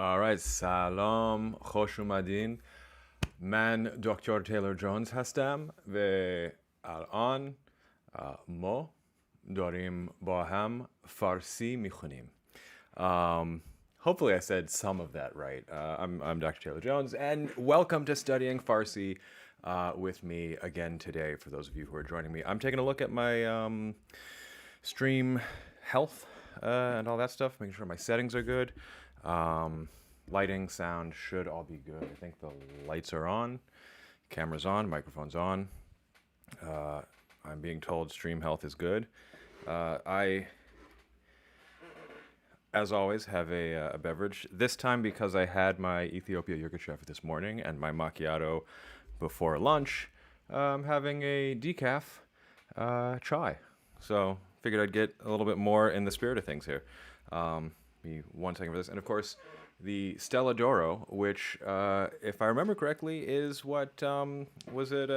Alright, سلام خوش اومدین. من دکتر تیلور جونز هستم و الان ما داریم با هم فارسی میخونیم. Hopefully I said some of that right. I'm Dr. Taylor Jones, and welcome to Studying Farsi with me again today, for those of you who are joining me. I'm taking a look at my stream health and all that stuff, making sure my settings are good. Lighting, sound should all be good. I think the lights are on, camera's on, microphone's on. I'm being told stream health is good. I, as always, have a beverage. This time because I had my Ethiopia Yogurt this morning and my macchiato before lunch. I'm having a decaf chai. So figured I'd get a little bit more in the spirit of things here. Be 1 second for this. And of course, the Stella d'Oro, which, if I remember correctly, is what, was it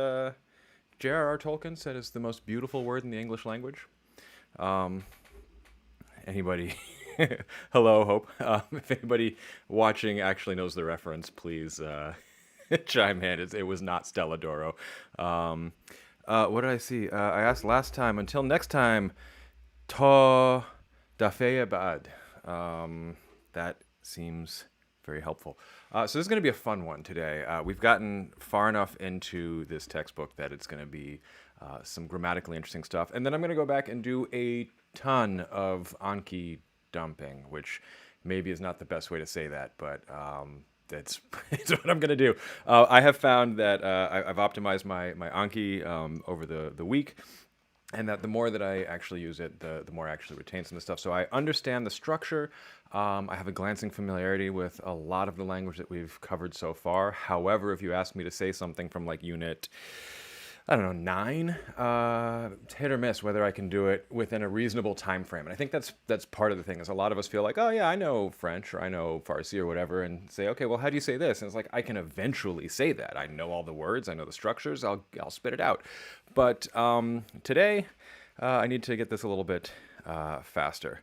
J.R.R. Tolkien said is the most beautiful word in the English language? Anybody? Hello, Hope. If anybody watching actually knows the reference, please chime in. It was not Stella d'Oro. What did I see? I asked last time, until next time, ta dafeya ba'ad. That seems very helpful. So this is going to be a fun one today. We've gotten far enough into this textbook that it's going to be some grammatically interesting stuff. And then I'm going to go back and do a ton of Anki dumping, which maybe is not the best way to say that, but that's what I'm going to do. I have found that I've optimized my Anki over the week, and that the more that I actually use it, the more I actually retain some of the stuff. So I understand the structure. I have a glancing familiarity with a lot of the language that we've covered so far. However, if you ask me to say something from like unit, I don't know, 9, it's hit or miss whether I can do it within a reasonable time frame. And I think that's part of the thing, is a lot of us feel like, oh yeah, I know French or I know Farsi or whatever, and say, okay, well, how do you say this? And it's like, I can eventually say that. I know all the words, I know the structures, I'll spit it out. But today, I need to get this a little bit faster.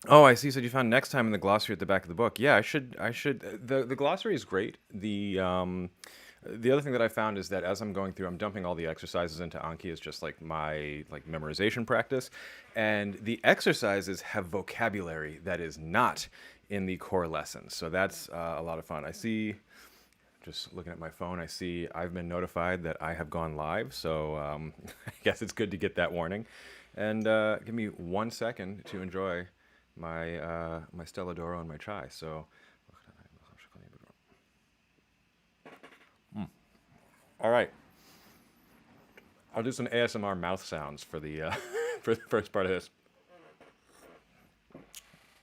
Oh, I see. So you found next time in the glossary at the back of the book. Yeah, I should. The glossary is great. The other thing that I found is that as I'm going through, I'm dumping all the exercises into Anki as just like my memorization practice. And the exercises have vocabulary that is not in the core lessons. So that's a lot of fun. I see, just looking at my phone, I see I've been notified that I have gone live. So I guess it's good to get that warning. And give me 1 second to enjoy my my Stella d'Oro and my chai. So all right, I'll do some ASMR mouth sounds for the for the first part of this.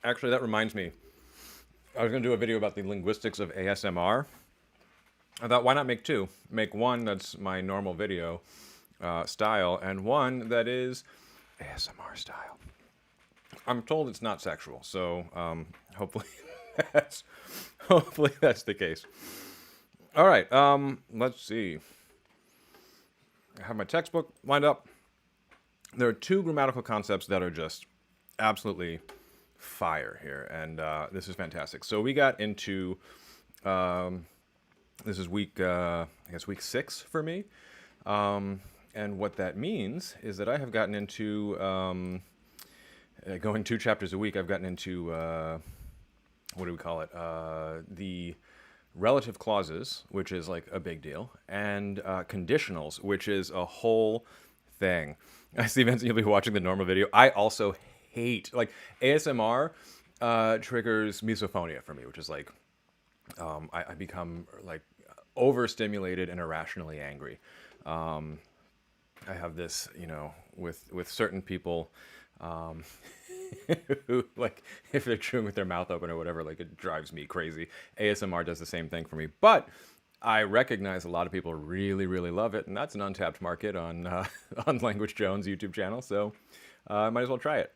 Actually, that reminds me, I was going to do a video about the linguistics of ASMR. I thought, why not make 2? Make one that's my normal video style, and one that is ASMR style. I'm told it's not sexual, so hopefully that's the case. All right, let's see. I have my textbook lined up. There are 2 grammatical concepts that are just absolutely fire here, and this is fantastic. So we got into, this is week, I guess week 6 for me, and what that means is that I have gotten into, going 2 chapters a week, I've gotten into, what do we call it, the relative clauses, which is like a big deal, and conditionals, which is a whole thing. I see Vincent, you'll be watching the normal video. I also hate, like, ASMR triggers misophonia for me, which is like, I become like overstimulated and irrationally angry. I have this, with certain people, who, like, if they're chewing with their mouth open or whatever, like, it drives me crazy. ASMR does the same thing for me, but I recognize a lot of people really, really love it, and that's an untapped market on on Language Jones' YouTube channel, so I might as well try it.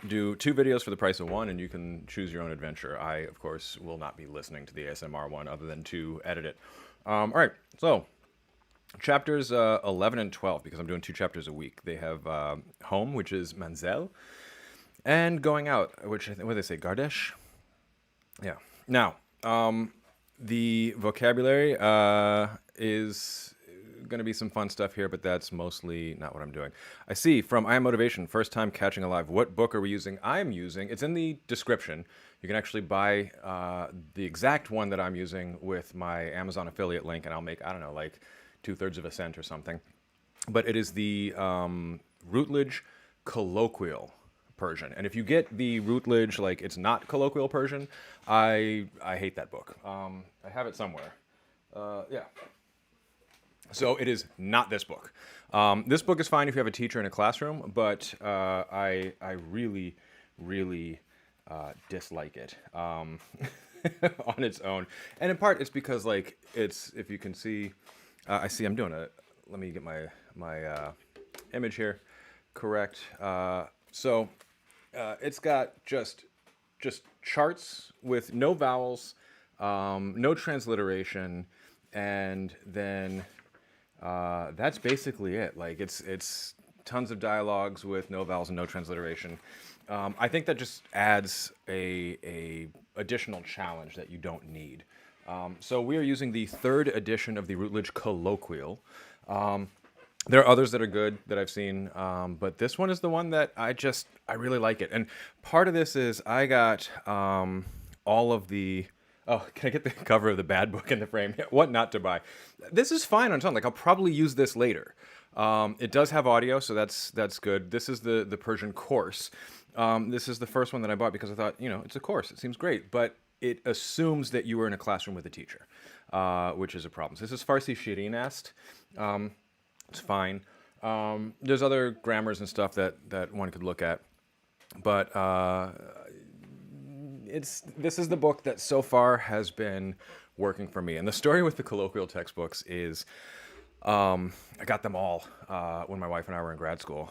Do 2 videos for the price of 1, and you can choose your own adventure. I, of course, will not be listening to the ASMR one other than to edit it. All right, so chapters 11 and 12, because I'm doing 2 chapters a week. They have home, which is Manzel, and going out, which I think, what do they say, Gardesh? Yeah. Now, the vocabulary is going to be some fun stuff here, but that's mostly not what I'm doing. I see from I Am Motivation, first time catching alive. What book are we using? I'm using, it's in the description. You can actually buy the exact one that I'm using with my Amazon affiliate link, and I'll make, I don't know, like 2/3 of a cent or something. But it is the Routledge Colloquial Persian. And if you get the Routledge, like it's not colloquial Persian, I hate that book. I have it somewhere. Yeah. So it is not this book. This book is fine if you have a teacher in a classroom, but I really, really dislike it on its own. And in part, it's because like it's if you can see, I see I'm doing a. Let me get my image here correct. It's got just charts with no vowels, no transliteration, and then that's basically it. Like it's tons of dialogues with no vowels and no transliteration. I think that just adds a additional challenge that you don't need. So we are using the third edition of the Routledge Colloquial. There are others that are good that I've seen, but this one is the one that I really like it. And part of this is I got all of the. Oh, can I get the cover of the bad book in the frame? What not to buy? This is fine on its own. Like I'll probably use this later. It does have audio, so that's good. This is the Persian course. This is the first one that I bought because I thought, it's a course. It seems great, but it assumes that you were in a classroom with a teacher, which is a problem. So this is Farsi Shirin asked. It's fine. There's other grammars and stuff that one could look at, but this is the book that so far has been working for me. And the story with the colloquial textbooks is I got them all when my wife and I were in grad school,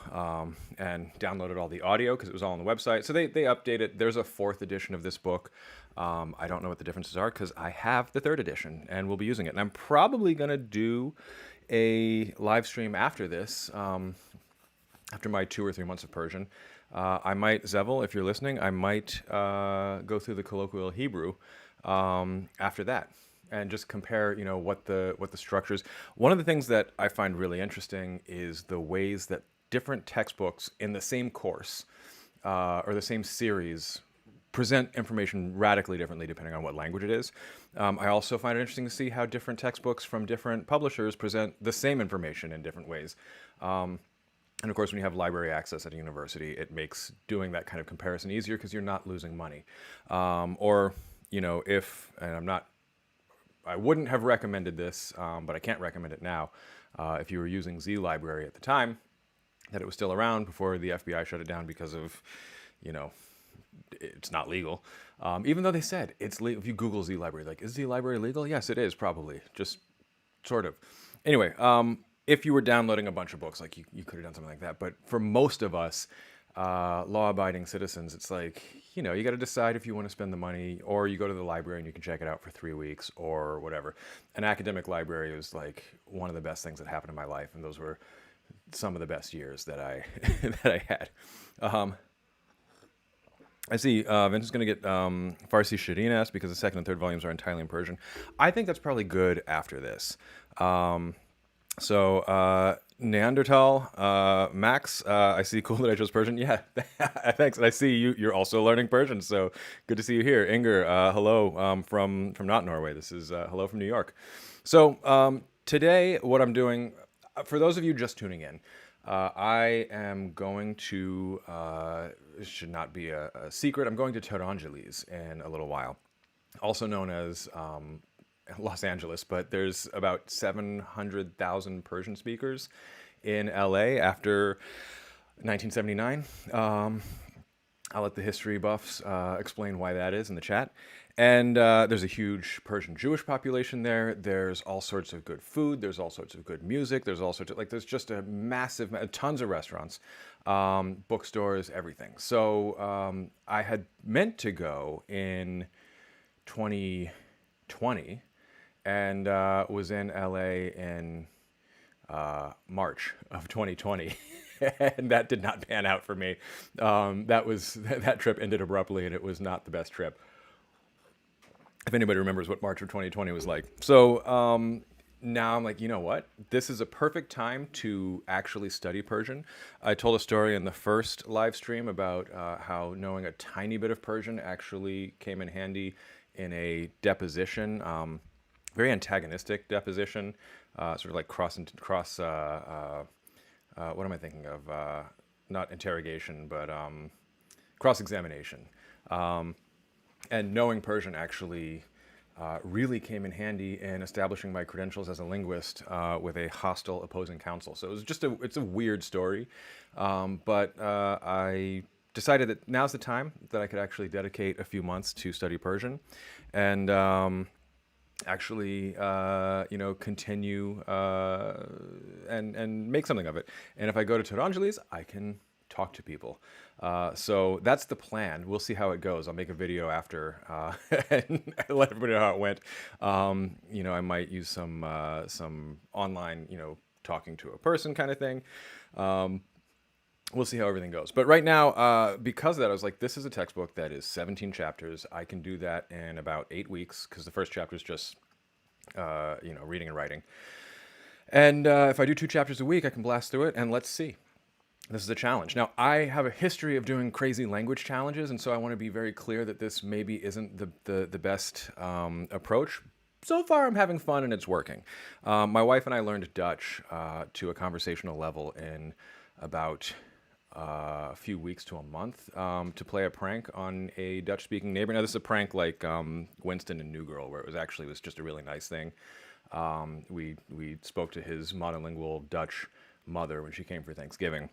and downloaded all the audio because it was all on the website. So they update it. There's a fourth edition of this book. I don't know what the differences are because I have the third edition and we'll be using it. And I'm probably going to do a live stream after this, after my 2 or 3 months of Persian. I might, Zevel, if you're listening, I might go through the colloquial Hebrew after that and just compare, what the structures. One of the things that I find really interesting is the ways that different textbooks in the same course or the same series present information radically differently depending on what language it is. I also find it interesting to see how different textbooks from different publishers present the same information in different ways. And of course, when you have library access at a university, it makes doing that kind of comparison easier because you're not losing money. I wouldn't have recommended this, but I can't recommend it now. If you were using Z Library at the time, that it was still around before the FBI shut it down because of, it's not legal. Even though they said it's legal. If you Google Z Library, like, is Z Library legal? Yes, it is, probably. Just sort of. Anyway, if you were downloading a bunch of books, like you could have done something like that. But for most of us, law-abiding citizens, it's like, you got to decide if you want to spend the money, or you go to the library and you can check it out for 3 weeks or whatever. An academic library was like one of the best things that happened in my life, and those were some of the best years that I that I had. I see Vince is going to get Farsi Shirin asked because the second and third volumes are entirely in Persian. I think that's probably good after this. Neanderthal, Max, I see cool that I chose Persian. Yeah, thanks. And I see you're also learning Persian, so good to see you here. Inger, hello from not Norway. This is hello from New York. So today, what I'm doing, for those of you just tuning in, I am going to, it should not be a secret, I'm going to Tehrangeles in a little while, also known as Los Angeles, but there's about 700,000 Persian speakers in LA after 1979. I'll let the history buffs explain why that is in the chat. And there's a huge Persian Jewish population there. There's all sorts of good food. There's all sorts of good music. There's all sorts of, there's just a massive, tons of restaurants, bookstores, everything. So I had meant to go in 2020 and was in LA in March of 2020. And that did not pan out for me. That trip ended abruptly, and it was not the best trip. if anybody remembers what March of 2020 was like. So now I'm like, you know what? This is a perfect time to actually study Persian. I told a story in the first live stream about how knowing a tiny bit of Persian actually came in handy in a deposition, very antagonistic deposition, sort of like what am I thinking of? Not interrogation, but cross-examination. And knowing Persian actually really came in handy in establishing my credentials as a linguist with a hostile opposing counsel. So it's a weird story, but I decided that now's the time that I could actually dedicate a few months to study Persian, and actually, continue and make something of it. And if I go to Tarangelis, I can talk to people. So that's the plan. We'll see how it goes. I'll make a video after and let everybody know how it went. I might use some online, talking to a person kind of thing. We'll see how everything goes. But right now, because of that, I was like, this is a textbook that is 17 chapters. I can do that in about 8 weeks because the first chapter is just, reading and writing. And if I do 2 chapters a week, I can blast through it, and let's see. This is a challenge. Now, I have a history of doing crazy language challenges, and so I want to be very clear that this maybe isn't the best approach. So far, I'm having fun, and it's working. My wife and I learned Dutch to a conversational level in about a few weeks to a month to play a prank on a Dutch-speaking neighbor. Now, this is a prank like Winston and New Girl, where it was just a really nice thing. We spoke to his monolingual Dutch mother when she came for Thanksgiving,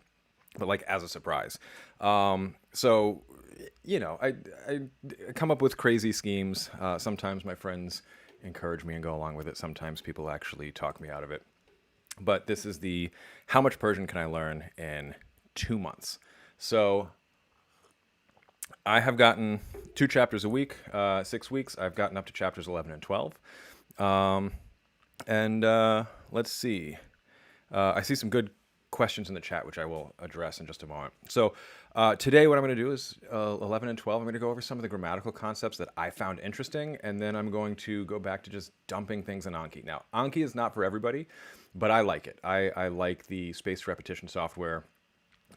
but like as a surprise. So, I come up with crazy schemes. Sometimes my friends encourage me and go along with it. Sometimes people actually talk me out of it. But this is the how much Persian can I learn in 2 months. So I have gotten 2 chapters a week, 6 weeks. I've gotten up to chapters 11 and 12. Let's see. I see some good questions in the chat, which I will address in just a moment. So today what I'm going to do is 11 and 12, I'm going to go over some of the grammatical concepts that I found interesting, and then I'm going to go back to just dumping things in Anki. Now, Anki is not for everybody, but I like it. I like the spaced repetition software.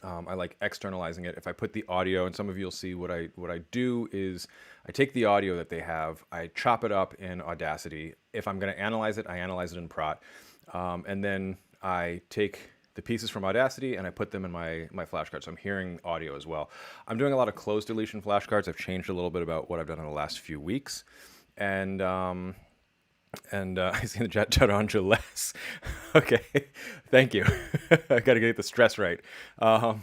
I like externalizing it. If I put the audio, and some of you will see what I do is I take the audio that they have, I chop it up in Audacity. If I'm going to analyze it, I analyze it in Prot. And then I take the pieces from Audacity and I put them in my flashcards. So I'm hearing audio as well. I'm doing a lot of closed deletion flashcards. I've changed a little bit about what I've done in the last few weeks. And I see in the chat, Tarangeles. Okay, thank you. I got to get the stress right. So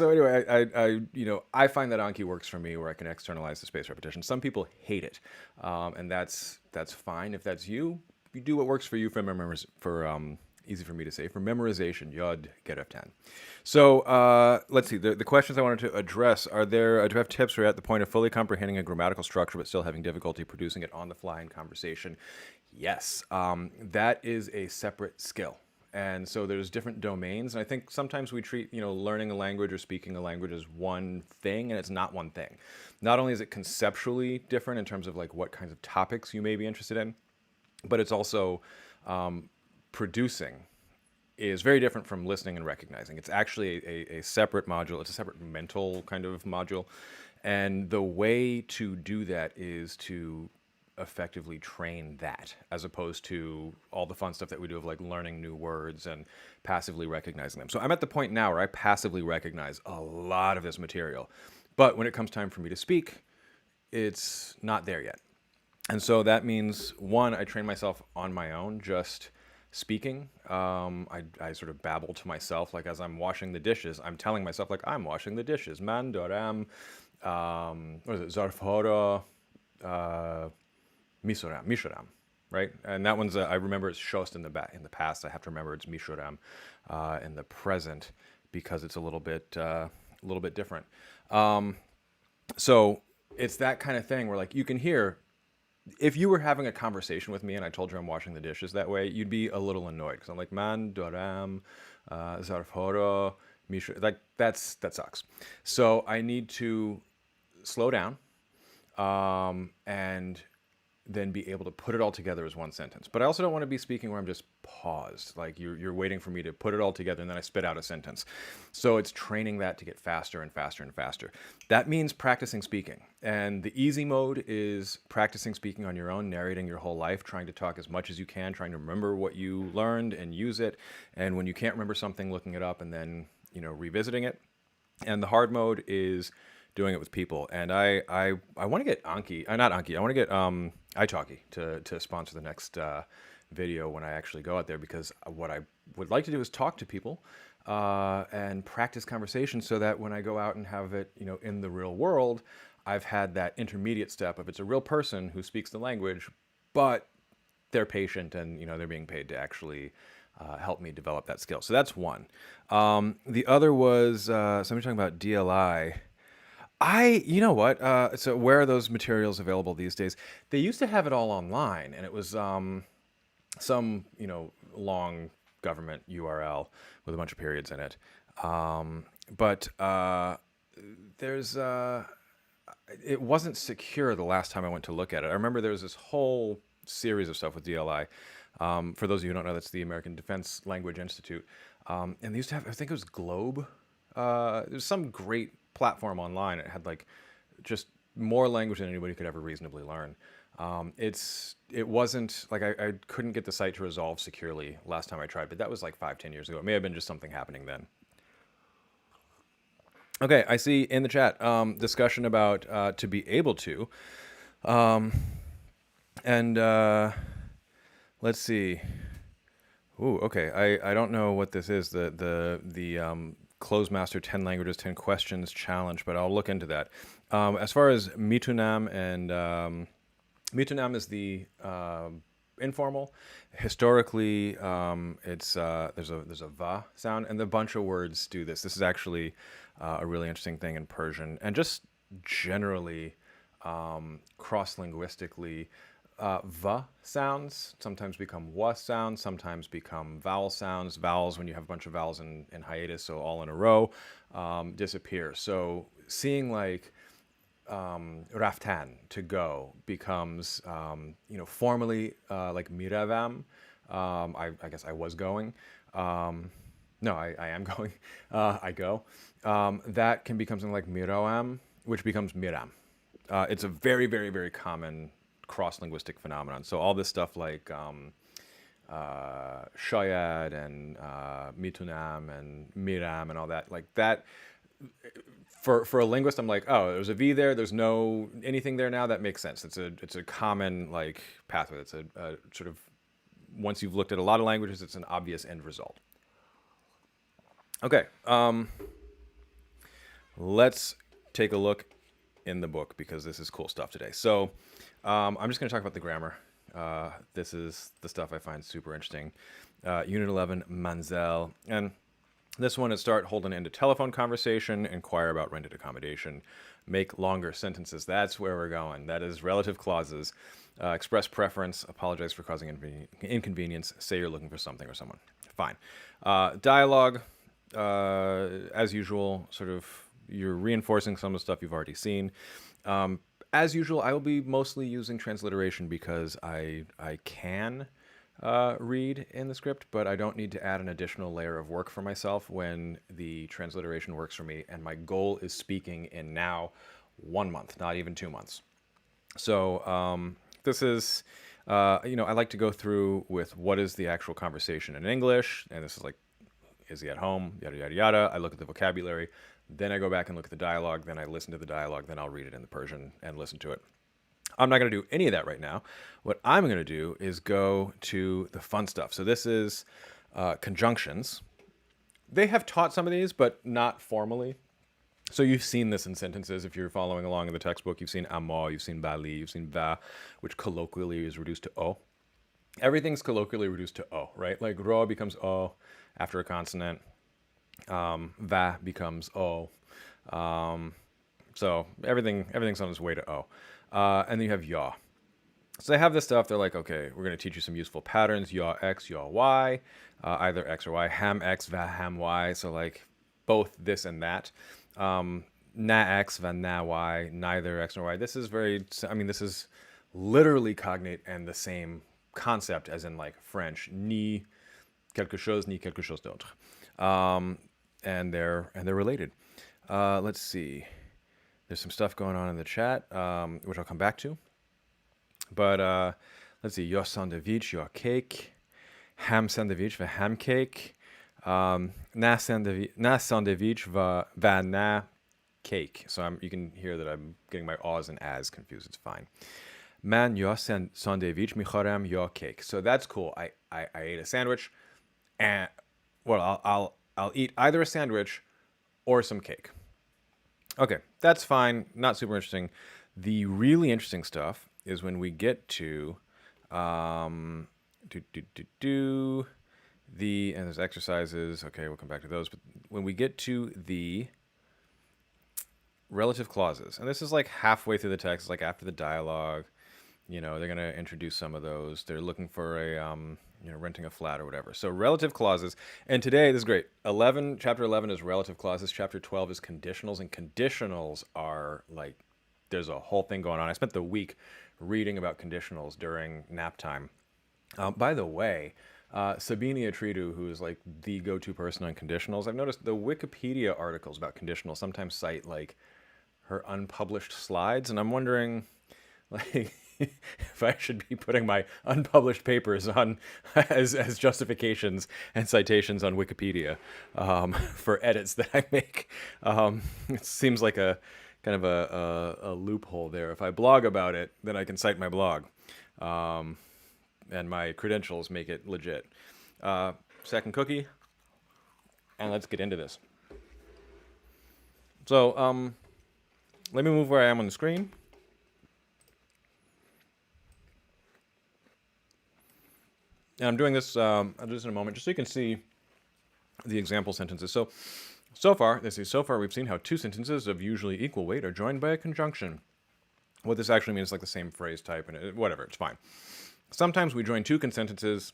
anyway, I find that Anki works for me where I can externalize the space repetition. Some people hate it, and that's fine. If that's you, you do what works for you easy for me to say, for memorization, Yod Geref 10. So let's see, the questions I wanted to address are there, do I have tips for at the point of fully comprehending a grammatical structure but still having difficulty producing it on the fly in conversation? Yes, that is a separate skill. And so there's different domains. And I think sometimes we treat, learning a language or speaking a language as one thing, and it's not one thing. Not only is it conceptually different in terms of like what kinds of topics you may be interested in, but it's also producing is very different from listening and recognizing. It's actually a separate module. It's a separate mental kind of module. And the way to do that is to effectively train that, as opposed to all the fun stuff that we do of like learning new words and passively recognizing them. So I'm at the point now where I passively recognize a lot of this material. But when it comes time for me to speak, it's not there yet. And so that means, one, I train myself on my own, just speaking. I sort of babble to myself, like as I'm washing the dishes, I'm telling myself like I'm washing the dishes. Man doram, what is it? Zarfhora, mishoram, right? And that one's I remember it's shost in the past. I have to remember it's mishoram in the present because it's a little bit different. So it's that kind of thing where like you can hear. If you were having a conversation with me and I told you I'm washing the dishes that way, you'd be a little annoyed because I'm like, man, doram, zarfhoro, misha, like that sucks. So I need to slow down, and then be able to put it all together as one sentence. But I also don't want to be speaking where I'm just paused, like you're waiting for me to put it all together and then I spit out a sentence. So it's training that to get faster and faster and faster. That means practicing speaking. And the easy mode is practicing speaking on your own, narrating your whole life, trying to talk as much as you can, trying to remember what you learned and use it. And when you can't remember something, looking it up and then, revisiting it. And the hard mode is doing it with people. And I want to get Anki, not Anki, I want to get italki to sponsor the next video when I actually go out there, because what I would like to do is talk to people and practice conversation so that when I go out and have it, in the real world, I've had that intermediate step of it's a real person who speaks the language, but they're patient and they're being paid to actually help me develop that skill. So that's one. The other was somebody talking about DLI. You know what? So where are those materials available these days? They used to have it all online, and it was some long government URL with a bunch of periods in it. But there's it wasn't secure the last time I went to look at it. I remember there was this whole series of stuff with DLI. For those of you who don't know, that's the American Defense Language Institute. And they used to have, I think it was Globe. There's some great platform online. It had like just more language than anybody could ever reasonably learn. It wasn't like I couldn't get the site to resolve securely last time I tried, but that was like 5-10 years ago. It may have been just something happening then. Okay, I see in the chat discussion about to be able to, and let's see. Ooh, okay. I don't know what this is. The Closemaster 10 Languages 10 Questions Challenge, but I'll look into that. As far as Mitunam and Mitunam is the informal. Historically, it's there's a va sound, and a bunch of words do this. This is actually a really interesting thing in Persian, and just generally cross-linguistically. Va sounds sometimes become wa sounds, sometimes become vowel sounds. Vowels, when you have a bunch of vowels in hiatus, so all in a row, disappear. So seeing like raftan, to go, becomes formally like miravam. I guess I was going. No, I am going. I go. That can become something like miroam, which becomes miram. It's a very, very, very common cross-linguistic phenomenon. So all this stuff like shayad and mitunam and miram and all that, like that, for a linguist, I'm like, oh, there's a V there, there's no anything there now, that makes sense. It's a common like pathway. It's a sort of, once you've looked at a lot of languages, it's an obvious end result. Okay, let's take a look in the book, because this is cool stuff today. So I'm just going to talk about the grammar. This is the stuff I find super interesting. Unit 11, Manzel. And this one is start, hold, and end a telephone conversation, inquire about rented accommodation, make longer sentences. That's where we're going. That is relative clauses. Express preference, apologize for causing inconvenience, say you're looking for something or someone. Fine. Dialogue, as usual, sort of you're reinforcing some of the stuff you've already seen. As usual, I will be mostly using transliteration because I can read in the script, but I don't need to add an additional layer of work for myself when the transliteration works for me. And my goal is speaking in now 1 month, not even 2 months. So this is, I like to go through with what is the actual conversation in English. And this is like, is he at home? Yada, yada, yada. I look at the vocabulary. Then I go back and look at the dialogue. Then I listen to the dialogue. Then I'll read it in the Persian and listen to it. I'm not going to do any of that right now. What I'm going to do is go to the fun stuff. So this is conjunctions. They have taught some of these, but not formally. So you've seen this in sentences. If you're following along in the textbook, you've seen amo, you've seen bali, you've seen va, which colloquially is reduced to o. Everything's colloquially reduced to o, right? Like ro becomes o after a consonant. Va becomes o. So everything's on its way to o. And then you have ya. So they have this stuff. They're like, okay, we're going to teach you some useful patterns. Ya x, ya y, either x or y. Ham x, va ham y. So like both this and that. Na X va na Y, neither X nor Y. This is very, I mean, this is literally cognate and the same concept as in like French, ni quelque chose, ni quelque chose d'autre. And they're related. Let's see. There's some stuff going on in the chat, which I'll come back to. But let's see. Your sandwich, your cake. Ham sandwich, the ham cake. Na sandwich, va na cake. So you can hear that I'm getting my ahs and as confused. It's fine. Man, your sandwich, michorem, your cake. So that's cool. I ate a sandwich, and well, I'll eat either a sandwich or some cake. Okay, that's fine. Not super interesting. The really interesting stuff is when we get to and there's exercises. Okay, we'll come back to those. But when we get to the relative clauses, and this is like halfway through the text, like after the dialogue, they're going to introduce some of those. They're looking for a renting a flat or whatever. So relative clauses. And today, this is great. Chapter 11 is relative clauses. Chapter 12 is conditionals. And conditionals are like, there's a whole thing going on. I spent the week reading about conditionals during nap time. By the way, Sabine Atridu, who is like the go-to person on conditionals, I've noticed the Wikipedia articles about conditionals sometimes cite like her unpublished slides. And I'm wondering, like, if I should be putting my unpublished papers on as justifications and citations on Wikipedia for edits that I make. It seems like a kind of a loophole there. If I blog about it, then I can cite my blog, and my credentials make it legit. Second cookie, and let's get into this. So let me move where I am on the screen. And I'm doing this, I'll do this in a moment, just so you can see the example sentences. So far we've seen how two sentences of usually equal weight are joined by a conjunction. What this actually means is like the same phrase type, and whatever, it's fine. Sometimes we join two sentences,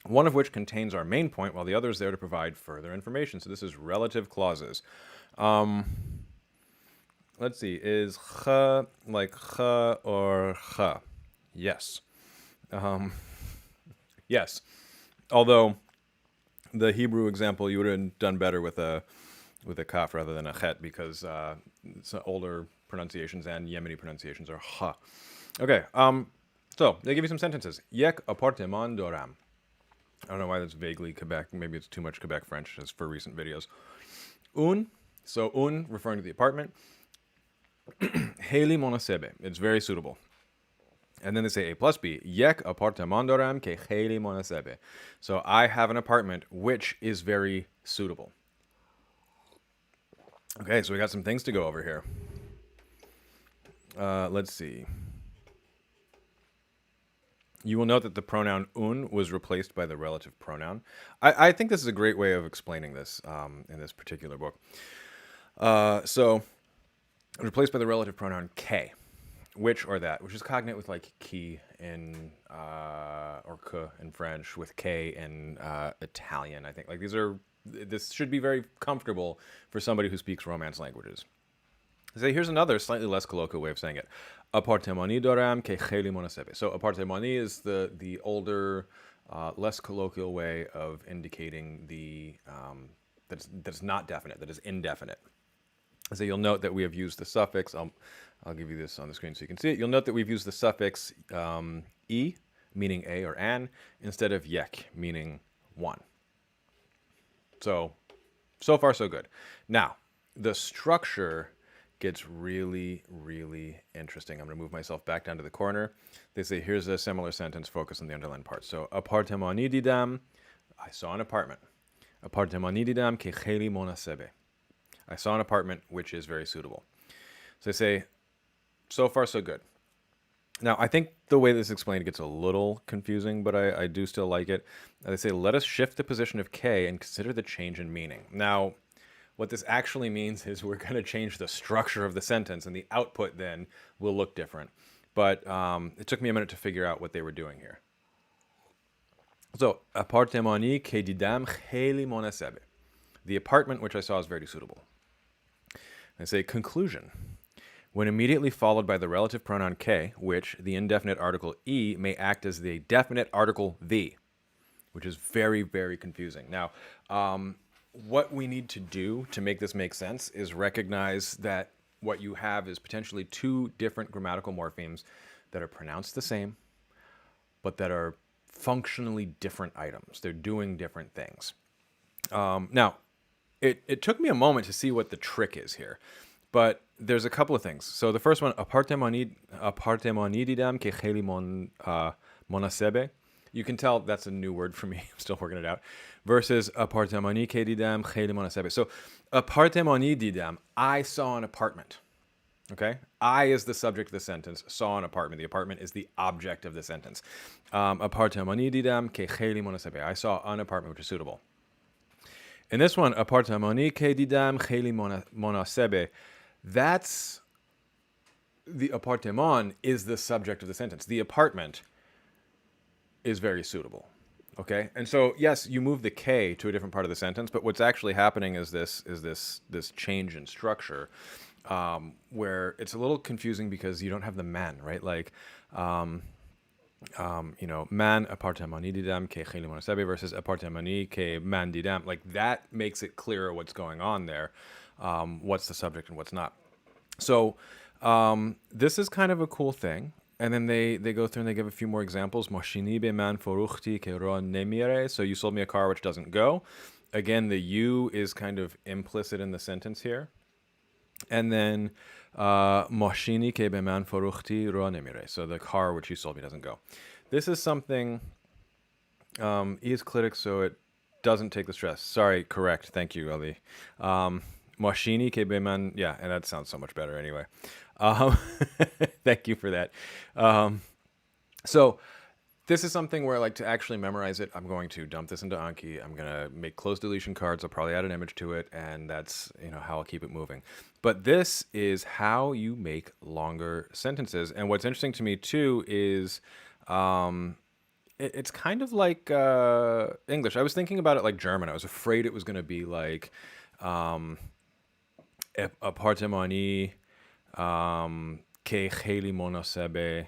one of which contains our main point, while the other is there to provide further information. So this is relative clauses. Let's see, is ch like ch or ch? Yes. Yes. Although the Hebrew example, you would have done better with a kaf rather than a chet, because older pronunciations and Yemeni pronunciations are ha. Okay. So they give you some sentences. Yek appartement doram. I don't know why that's vaguely Quebec. Maybe it's too much Quebec French as for recent videos. So referring to the apartment. Heli monasebe. It's very suitable. And then they say A plus B. Yek appartement doram ke heli monasebe. So I have an apartment which is very suitable. Okay, so we got some things to go over here. Let's see. You will note that the pronoun un was replaced by the relative pronoun. I think this is a great way of explaining this in this particular book. So replaced by the relative pronoun ke, which is cognate with like qui in or que in French, with k in Italian. I think like this should be very comfortable for somebody who speaks Romance languages. So here's another slightly less colloquial way of saying it. Appartemani doram ke heli monasebe. So appartemani is the older, less colloquial way of indicating the that's not definite, that is indefinite. So you'll note that we have used the suffix. I'll give you this on the screen so you can see it. You'll note that we've used the suffix e, meaning a or an, instead of yek, meaning one. So far so good. Now, the structure gets really, really interesting. I'm going to move myself back down to the corner. They say, here's a similar sentence, focus on the underlined part. So, appartemani didam, I saw an apartment. Appartemani didam ke heli monasebe. I saw an apartment which is very suitable. So they say, so far so good. Now, I think the way this is explained gets a little confusing, but I do still like it. They say, let us shift the position of K and consider the change in meaning. Now, what this actually means is we're going to change the structure of the sentence, and the output then will look different. But it took me a minute to figure out what they were doing here. So, appartemani ke didam heli monasebe. The apartment, which I saw, is very suitable. I say conclusion. When immediately followed by the relative pronoun K, which the indefinite article E may act as the definite article the, which is very, very confusing. Now, what we need to do to make this make sense is recognize that what you have is potentially two different grammatical morphemes that are pronounced the same, but that are functionally different items. They're doing different things. Now, it took me a moment to see what the trick is here, but there's a couple of things. So the first one, apartemonididam ke cheli monasebe. You can tell that's a new word for me. I'm still working it out. Versus apartemoni ke didam cheli monasebe. So apartemonididam, I saw an apartment. Okay? I is the subject of the sentence, saw an apartment. The apartment is the object of the sentence. Apartemonididam ke cheli monasebe. I saw an apartment which is suitable. In this one, apartemoni ke didam cheli monasebe, that's the apartemon is the subject of the sentence. The apartment is very suitable. Okay, and so yes, you move the K to a different part of the sentence, but what's actually happening is this change in structure, where it's a little confusing because you don't have the man, right? Like, man apartemoni didam ke cheli monasebe versus apartemoni ke man didam. Like that makes it clearer what's going on there, what's the subject and what's not. So this is kind of a cool thing. And then they go through and they give a few more examples. Moshini be man foruchti ke ro nemire. So you sold me a car which doesn't go. Again, the you is kind of implicit in the sentence here. And then moshini ke be man foruchti ro nemire. So the car which you sold me doesn't go. This is something E is clitic, so it doesn't take the stress. Sorry, correct. Thank you, Ali. Moshini ke be man, yeah, and that sounds so much better anyway. Thank you for that. So this is something where, like, to actually memorize it, I'm going to dump this into Anki. I'm going to make close deletion cards. I'll probably add an image to it, and that's, how I'll keep it moving. But this is how you make longer sentences. And what's interesting to me, too, is it's kind of like English. I was thinking about it like German. I was afraid it was going to be like apartemoni ke cheli monasebe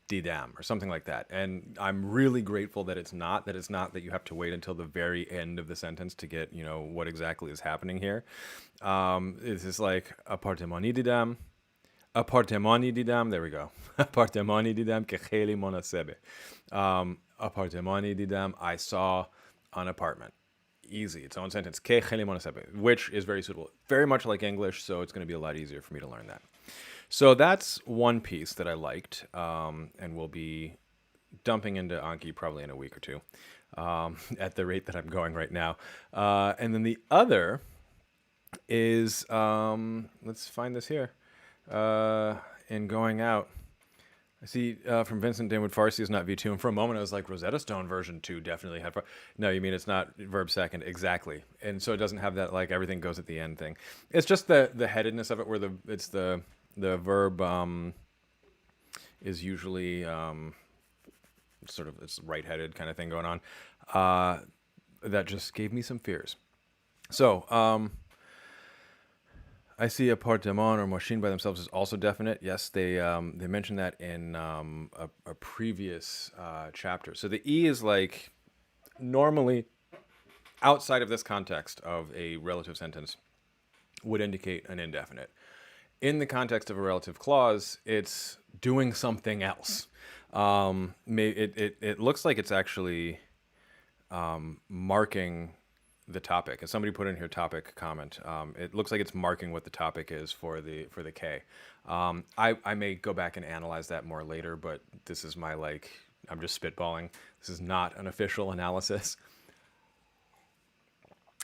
didam or something like that. And I'm really grateful that it's not that you have to wait until the very end of the sentence to get, what exactly is happening here. It's just like apartemoni didam, there we go. Apartemoni didam ke cheli monasebe. Apartemoni didam, I saw an apartment. Easy, its own sentence, ke cheli monasebe, which is very suitable. Very much like English, so it's going to be a lot easier for me to learn that. So that's one piece that I liked, and we'll be dumping into Anki probably in a week or two, at the rate that I'm going right now. And then the other is, let's find this here, in going out. I see from Vincent Damewood, Farsi is not V2. And for a moment, I was like, Rosetta Stone version 2 definitely had. No, you mean it's not verb second. Exactly. And so it doesn't have that, like, everything goes at the end thing. It's just the headedness of it where it's the verb is usually sort of it's right-headed kind of thing going on. That just gave me some fears. So I see apartemon or machine by themselves is also definite. Yes, they mentioned that in a previous chapter. So the E is like normally outside of this context of a relative sentence would indicate an indefinite. In the context of a relative clause, it's doing something else. It looks like it's actually marking the topic. And somebody put in here topic comment. It looks like it's marking what the topic is for the K. I may go back and analyze that more later, but this is my, like, I'm just spitballing. This is not an official analysis.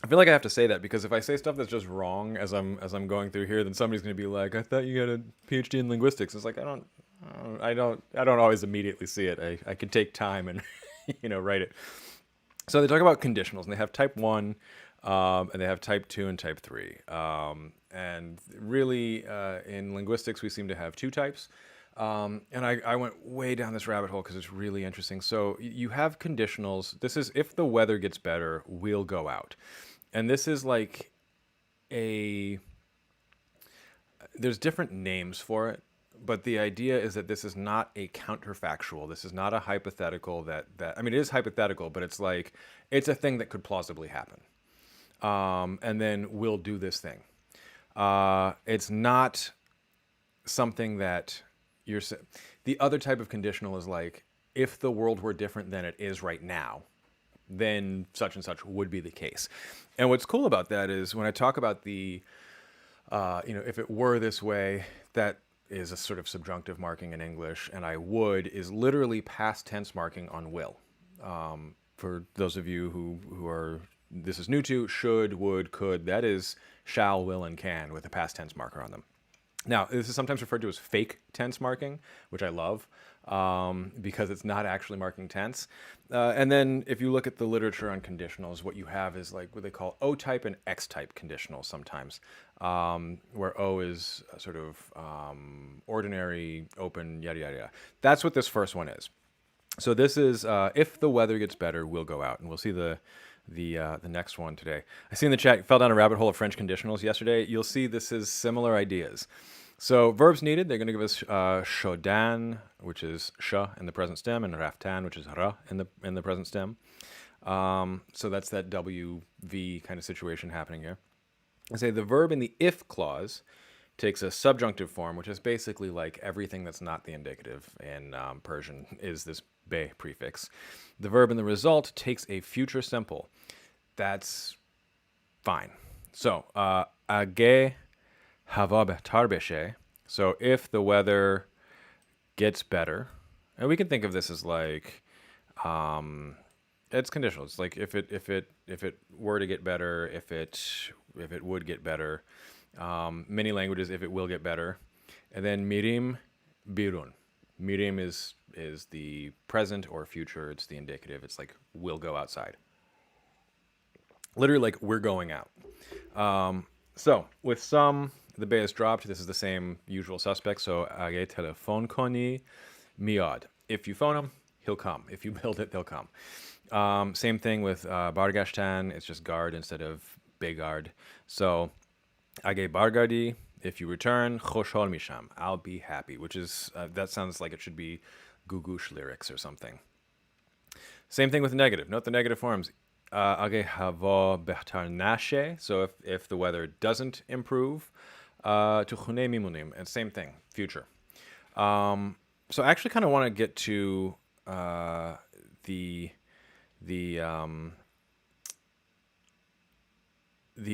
I feel like I have to say that because if I say stuff that's just wrong as I'm going through here, then somebody's going to be like, "I thought you got a PhD in linguistics." It's like I don't always immediately see it. I can take time and write it. So they talk about conditionals, and they have type 1, and they have type 2 and type 3. And really, in linguistics, we seem to have 2 types. And I went way down this rabbit hole because it's really interesting. So you have conditionals. This is if the weather gets better, we'll go out. And this is like a there's different names for it, but the idea is that this is not a counterfactual. This is not a hypothetical that I mean, it is hypothetical, but it's like it's a thing that could plausibly happen. And then we'll do this thing. It's not something that the other type of conditional is like if the world were different than it is right now, then such and such would be the case. And what's cool about that is when I talk about if it were this way, that is a sort of subjunctive marking in English, and I would is literally past tense marking on will. For those of you who are this is new to, should, would, could, that is shall, will, and can with a past tense marker on them. Now, this is sometimes referred to as fake tense marking, which I love because it's not actually marking tense. And then if you look at the literature on conditionals, what you have is like what they call O-type and X-type conditionals sometimes, where O is sort of ordinary, open, yada, yada, yada. That's what this first one is. So this is if the weather gets better, we'll go out. And we'll see the next one today. I see in the chat, fell down a rabbit hole of French conditionals yesterday. You'll see this is similar ideas. So verbs needed, they're going to give us shodan, which is sh in the present stem, and raftan, which is ra in the present stem. So that's that WV kind of situation happening here. I say the verb in the if clause takes a subjunctive form, which is basically like everything that's not the indicative in Persian is this be prefix. The verb in the result takes a future simple. That's fine. So, age hava behtar beshe. So if the weather gets better, and we can think of this as like, it's conditional. It's like if it were to get better, if it would get better. Many languages, if it will get better, and then mirim birun. Mirim is the present or future. It's the indicative. It's like we'll go outside. Literally, like we're going out. So with some, the bay is dropped. This is the same usual suspect. So age telefon koni miad. If you phone him, he'll come. If you build it, they'll come. Same thing with bargashtan. It's just guard instead of begard. So age bargardi. If you return, khoshol misham. I'll be happy. Which is that sounds like it should be Gugush lyrics or something. Same thing with negative. Note the negative forms. Age hava behtar nashe. So if the weather doesn't improve, tuchune mimunim. And same thing, future. So I actually kind of want to get to the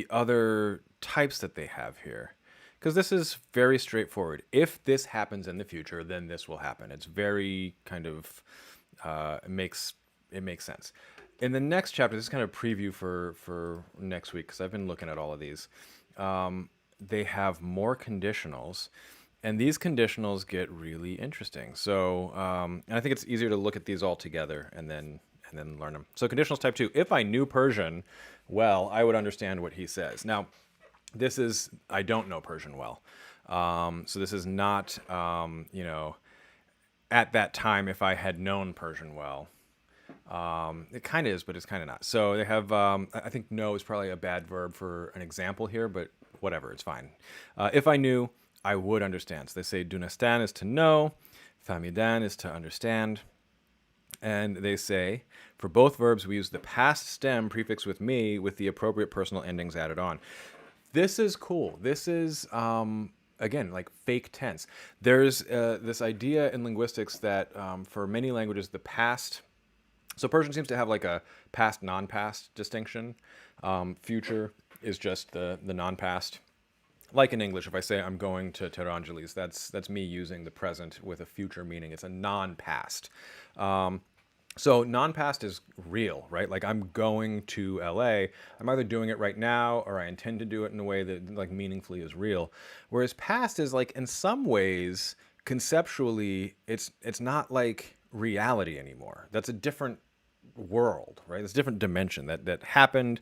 other types that they have here, because this is very straightforward. If this happens in the future, then this will happen. It's very kind of it makes sense. In the next chapter, this is kind of a preview for next week, because I've been looking at all of these. They have more conditionals, and these conditionals get really interesting. So, and I think it's easier to look at these all together and then learn them. So conditionals type 2. If I knew Persian well, I would understand what he says. Now, this is, I don't know Persian well. So this is not, at that time, if I had known Persian well. It kind of is, but it's kind of not. So they have, I think know is probably a bad verb for an example here, but whatever, it's fine. If I knew, I would understand. So they say dunastan is to know, famidan is to understand. And they say, for both verbs, we use the past stem prefix with me with the appropriate personal endings added on. This is cool. This is, again, like fake tense. There's this idea in linguistics that for many languages, the past, so Persian seems to have like a past, non-past distinction. Future is just the non-past. Like in English, if I say I'm going to Tehrangeles, that's me using the present with a future meaning. It's a non-past. So non-past is real, right? Like I'm going to LA. I'm either doing it right now or I intend to do it in a way that like meaningfully is real. Whereas past is like in some ways, conceptually, it's not like reality anymore. That's a different world, right? It's a different dimension that happened.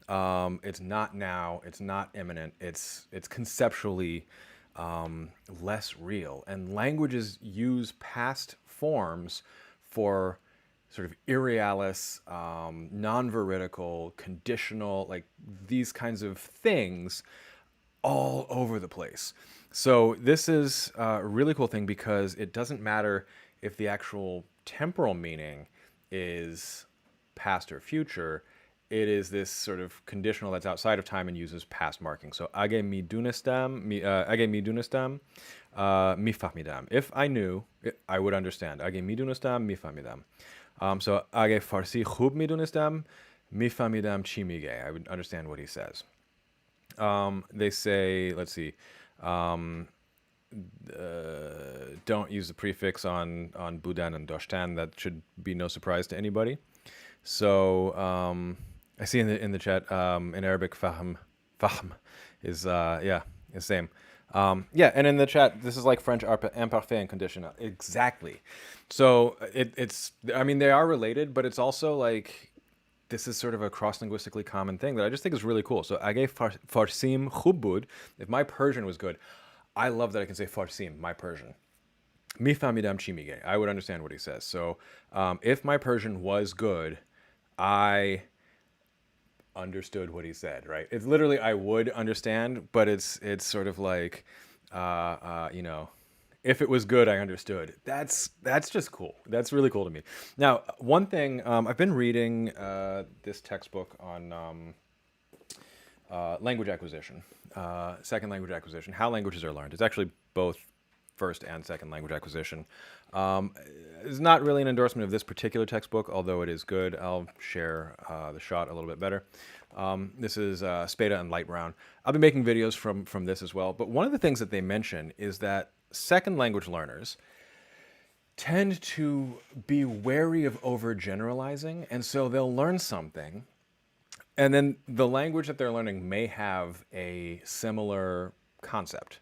It's not now. It's not imminent. It's conceptually less real. And languages use past forms for sort of irrealis, non-veridical, conditional, like these kinds of things all over the place. So this is a really cool thing because it doesn't matter if the actual temporal meaning is past or future. It is this sort of conditional that's outside of time and uses past marking. So age mi dunestam, age mi dunestam, mi fahmidam. If I knew, I would understand. Age mi dunestam, mi fahmidam. So age farsi khub mi dunestam, mi fahmidam chi mige. I would understand what he says. They say, let's see, don't use the prefix on budan and doshtan. That should be no surprise to anybody. So I see in the chat in Arabic fahm is yeah, the same. Yeah, and in the chat this is like French imparfait and conditional. Exactly. So it's I mean they are related, but it's also like this is sort of a cross-linguistically common thing that I just think is really cool. So age farsim khubud. If my Persian was good, I love that I can say farsim, my Persian. Mi famidam chimige. I would understand what he says. So if my Persian was good, I understood what he said, right? It's literally I would understand, but it's sort of like, you know, if it was good, I understood. That's just cool. That's really cool to me. Now, one thing I've been reading this textbook on language acquisition, second language acquisition, how languages are learned. It's actually both first and second language acquisition. It's not really an endorsement of this particular textbook, although it is good. I'll share the shot a little bit better. This is Spada and Light Brown. I'll be making videos from this as well. But one of the things that they mention is that second language learners tend to be wary of overgeneralizing, and so they'll learn something, and then the language that they're learning may have a similar concept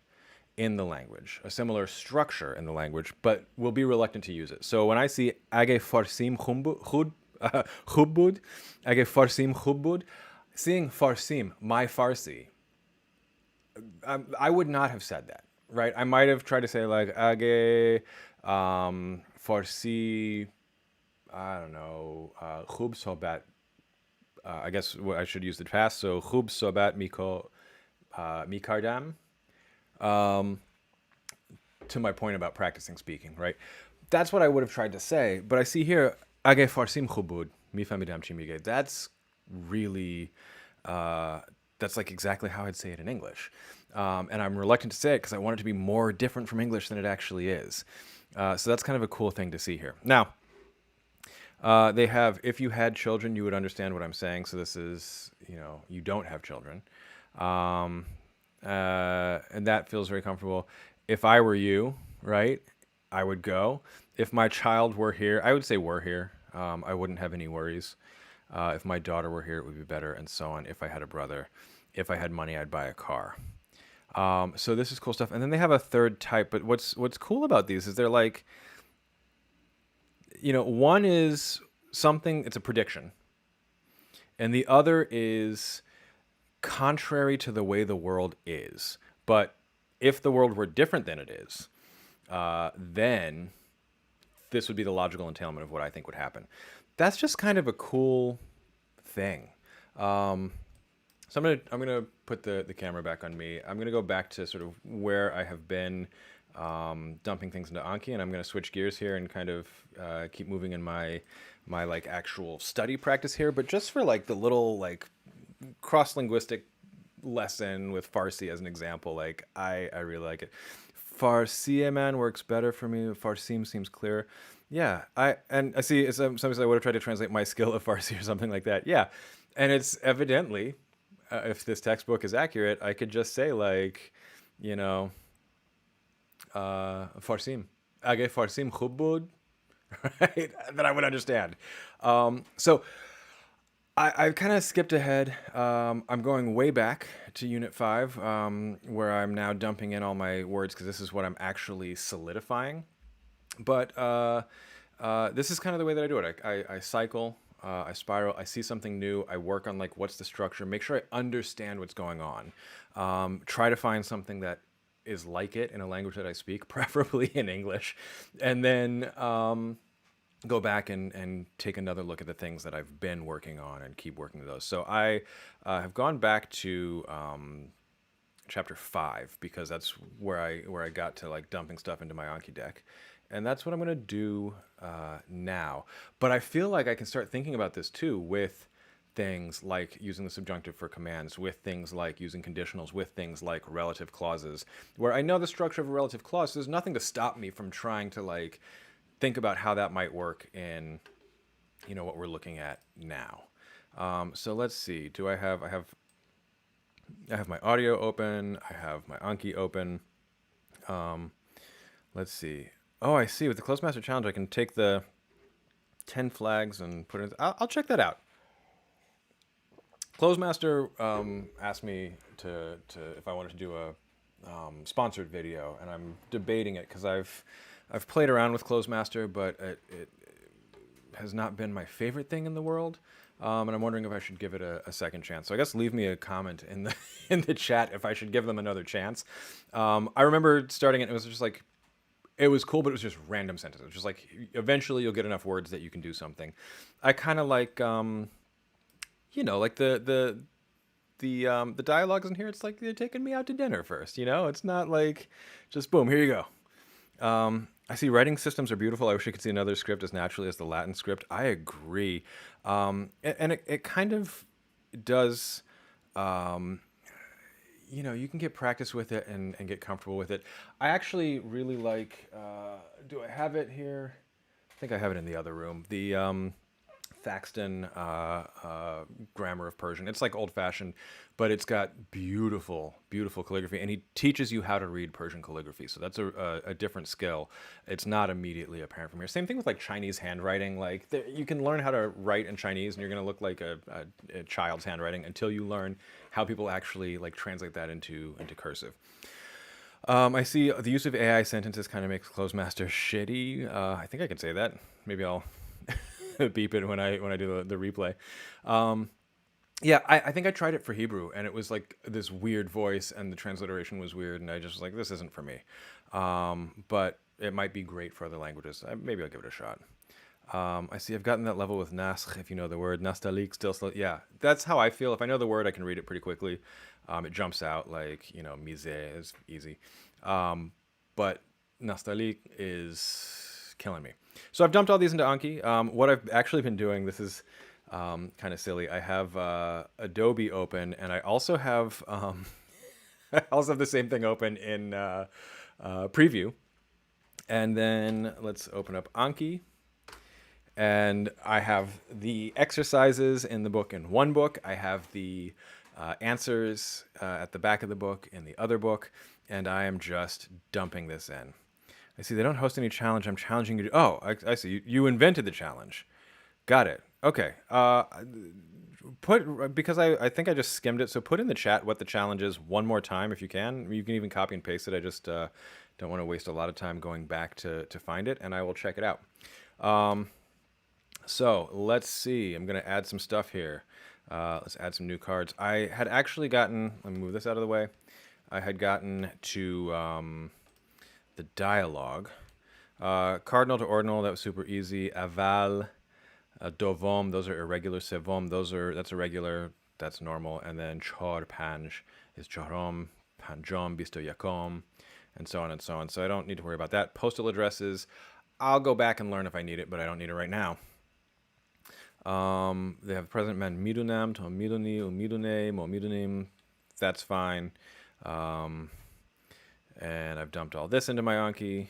in the language, a similar structure in the language, but will be reluctant to use it. So when I see age farsim khubud, age farsim khubud, seeing farsim, my Farsi, I would not have said that, right? I might have tried to say like age Farsi, I don't know, khub sobat. I guess I should use the past. So khub sobat miko mikardam. To my point about practicing speaking, right? That's what I would have tried to say. But I see here, age farsim khubud, mi famidam chimige. That's really, that's like exactly how I'd say it in English. And I'm reluctant to say it because I want it to be more different from English than it actually is. So that's kind of a cool thing to see here. Now, they have, if you had children, you would understand what I'm saying. So this is, you know, you don't have children. And that feels very comfortable. If I were you, right, I would go. If my child were here, I would say were here. I wouldn't have any worries. If my daughter were here, it would be better, and so on. If I had a brother, if I had money, I'd buy a car. So this is cool stuff. And then they have a third type. But what's cool about these is they're like, you know, one is something, it's a prediction. And the other is contrary to the way the world is. But if the world were different than it is, then this would be the logical entailment of what I think would happen. That's just kind of a cool thing. So I'm gonna put the camera back on me. I'm gonna go back to sort of where I have been dumping things into Anki, and I'm gonna switch gears here and kind of keep moving in my like actual study practice here. But just for like the little like cross-linguistic lesson with Farsi as an example, like I really like it. Farsi man works better for me. Farsim seems clearer. Yeah, I see. It's sometimes I would have tried to translate my skill of Farsi or something like that. Yeah, and it's evidently, if this textbook is accurate, I could just say like, you know, Farsim, age Farsim khubud, right? That I would understand. So I kind of skipped ahead. I'm going way back to Unit 5, where I'm now dumping in all my words because this is what I'm actually solidifying. But this is kind of the way that I do it. I cycle, I spiral, I see something new, I work on like what's the structure, make sure I understand what's going on. Try to find something that is like it in a language that I speak, preferably in English. And then go back and take another look at the things that I've been working on and keep working those. So I have gone back to chapter 5 because that's where I got to like dumping stuff into my Anki deck, and that's what I'm gonna do now. But I feel like I can start thinking about this too with things like using the subjunctive for commands, with things like using conditionals, with things like relative clauses, where I know the structure of a relative clause. So there's nothing to stop me from trying to like think about how that might work in what we're looking at now. So let's see. I have my audio open. I have my Anki open. Let's see. Oh, I see. With the Close Master Challenge, I can take the 10 flags and put it. I'll check that out. Close Master asked me to if I wanted to do a sponsored video, and I'm debating it because I've played around with Close Master, but it has not been my favorite thing in the world. And I'm wondering if I should give it a second chance. So I guess leave me a comment in the in the chat if I should give them another chance. I remember starting it. It was just like it was cool, but it was just random sentences. It was just like eventually you'll get enough words that you can do something. I kind of like like the dialogues in here. It's like they're taking me out to dinner first. It's not like just boom, here you go. I see writing systems are beautiful. I wish I could see another script as naturally as the Latin script. I agree. And it kind of does, you can get practice with it and get comfortable with it. I actually really like, do I have it here? I think I have it in the other room. The Thaxton grammar of Persian. It's like old-fashioned, but it's got beautiful, beautiful calligraphy, and he teaches you how to read Persian calligraphy. So that's a different skill. It's not immediately apparent from here. Same thing with like Chinese handwriting. Like you can learn how to write in Chinese, and you're going to look like a child's handwriting until you learn how people actually like translate that into cursive. I see the use of AI sentences kind of makes Close Master shitty. I think I can say that. Maybe I'll beep it when I do the replay. Yeah, I think I tried it for Hebrew, and it was like this weird voice, and the transliteration was weird, and I just was like, this isn't for me. But it might be great for other languages. Maybe I'll give it a shot. I see I've gotten that level with naskh, if you know the word. Nastalik, still. Yeah, that's how I feel. If I know the word, I can read it pretty quickly. It jumps out like, mise is easy. But nastalik is killing me. So I've dumped all these into Anki. What I've actually been doing, this is kind of silly. I have Adobe open, and I also have the same thing open in Preview. And then let's open up Anki. And I have the exercises in the book in one book. I have the answers at the back of the book in the other book. And I am just dumping this in. I see they don't host any challenge. I'm challenging you to... Oh, I see. You invented the challenge. Got it. Okay. Because I think I just skimmed it. So put in the chat what the challenge is one more time if you can. You can even copy and paste it. I just don't want to waste a lot of time going back to find it, and I will check it out. So let's see. I'm going to add some stuff here. Let's add some new cards. I had actually gotten... Let me move this out of the way. I had gotten to the dialogue. Cardinal to ordinal, that was super easy. Aval, dovom, those are irregular. Sevom, that's irregular. That's normal. And then chor panj is chorom, panjom, bisto yakom, and so on and so on. So I don't need to worry about that. Postal addresses, I'll go back and learn if I need it, but I don't need it right now. They have present men midunam, tom miduni, umidune, mo midunim. That's fine. And I've dumped all this into my Anki.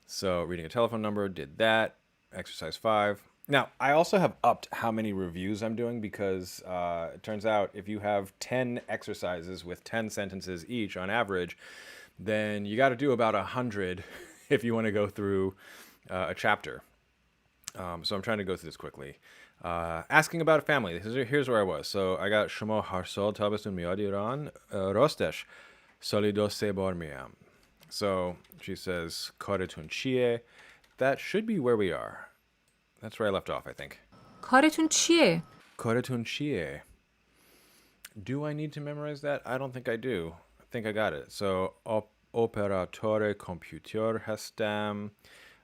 So reading a telephone number, did that. Exercise 5. Now, I also have upped how many reviews I'm doing because it turns out if you have 10 exercises with 10 sentences each on average, then you got to do about 100 if you want to go through a chapter. So I'm trying to go through this quickly. Asking about a family. Here's where I was. So I got Shmo Harsol Tabastun Miadiran Rostesh Solidos Sebor Miam. So she says Koretun Chie. That should be where we are. That's where I left off, I think. کارتون چیه؟ Koretun Chie. Do I need to memorize that? I don't think I do. I think I got it. So operatore computer هستم.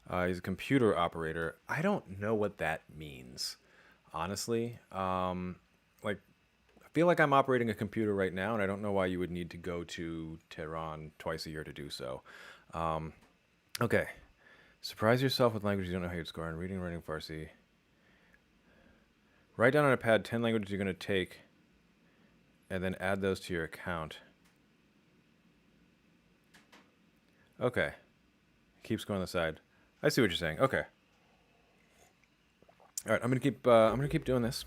He's a computer operator. I don't know what that means, honestly. Like, I feel like I'm operating a computer right now, and I don't know why you would need to go to Tehran twice a year to do so. Okay. Surprise yourself with languages you don't know how you'd score on reading, writing Farsi. Write down on a pad 10 languages you're going to take, and then add those to your account. Okay. Keeps going on the side. I see what you're saying. Okay. All right. I'm gonna keep doing this.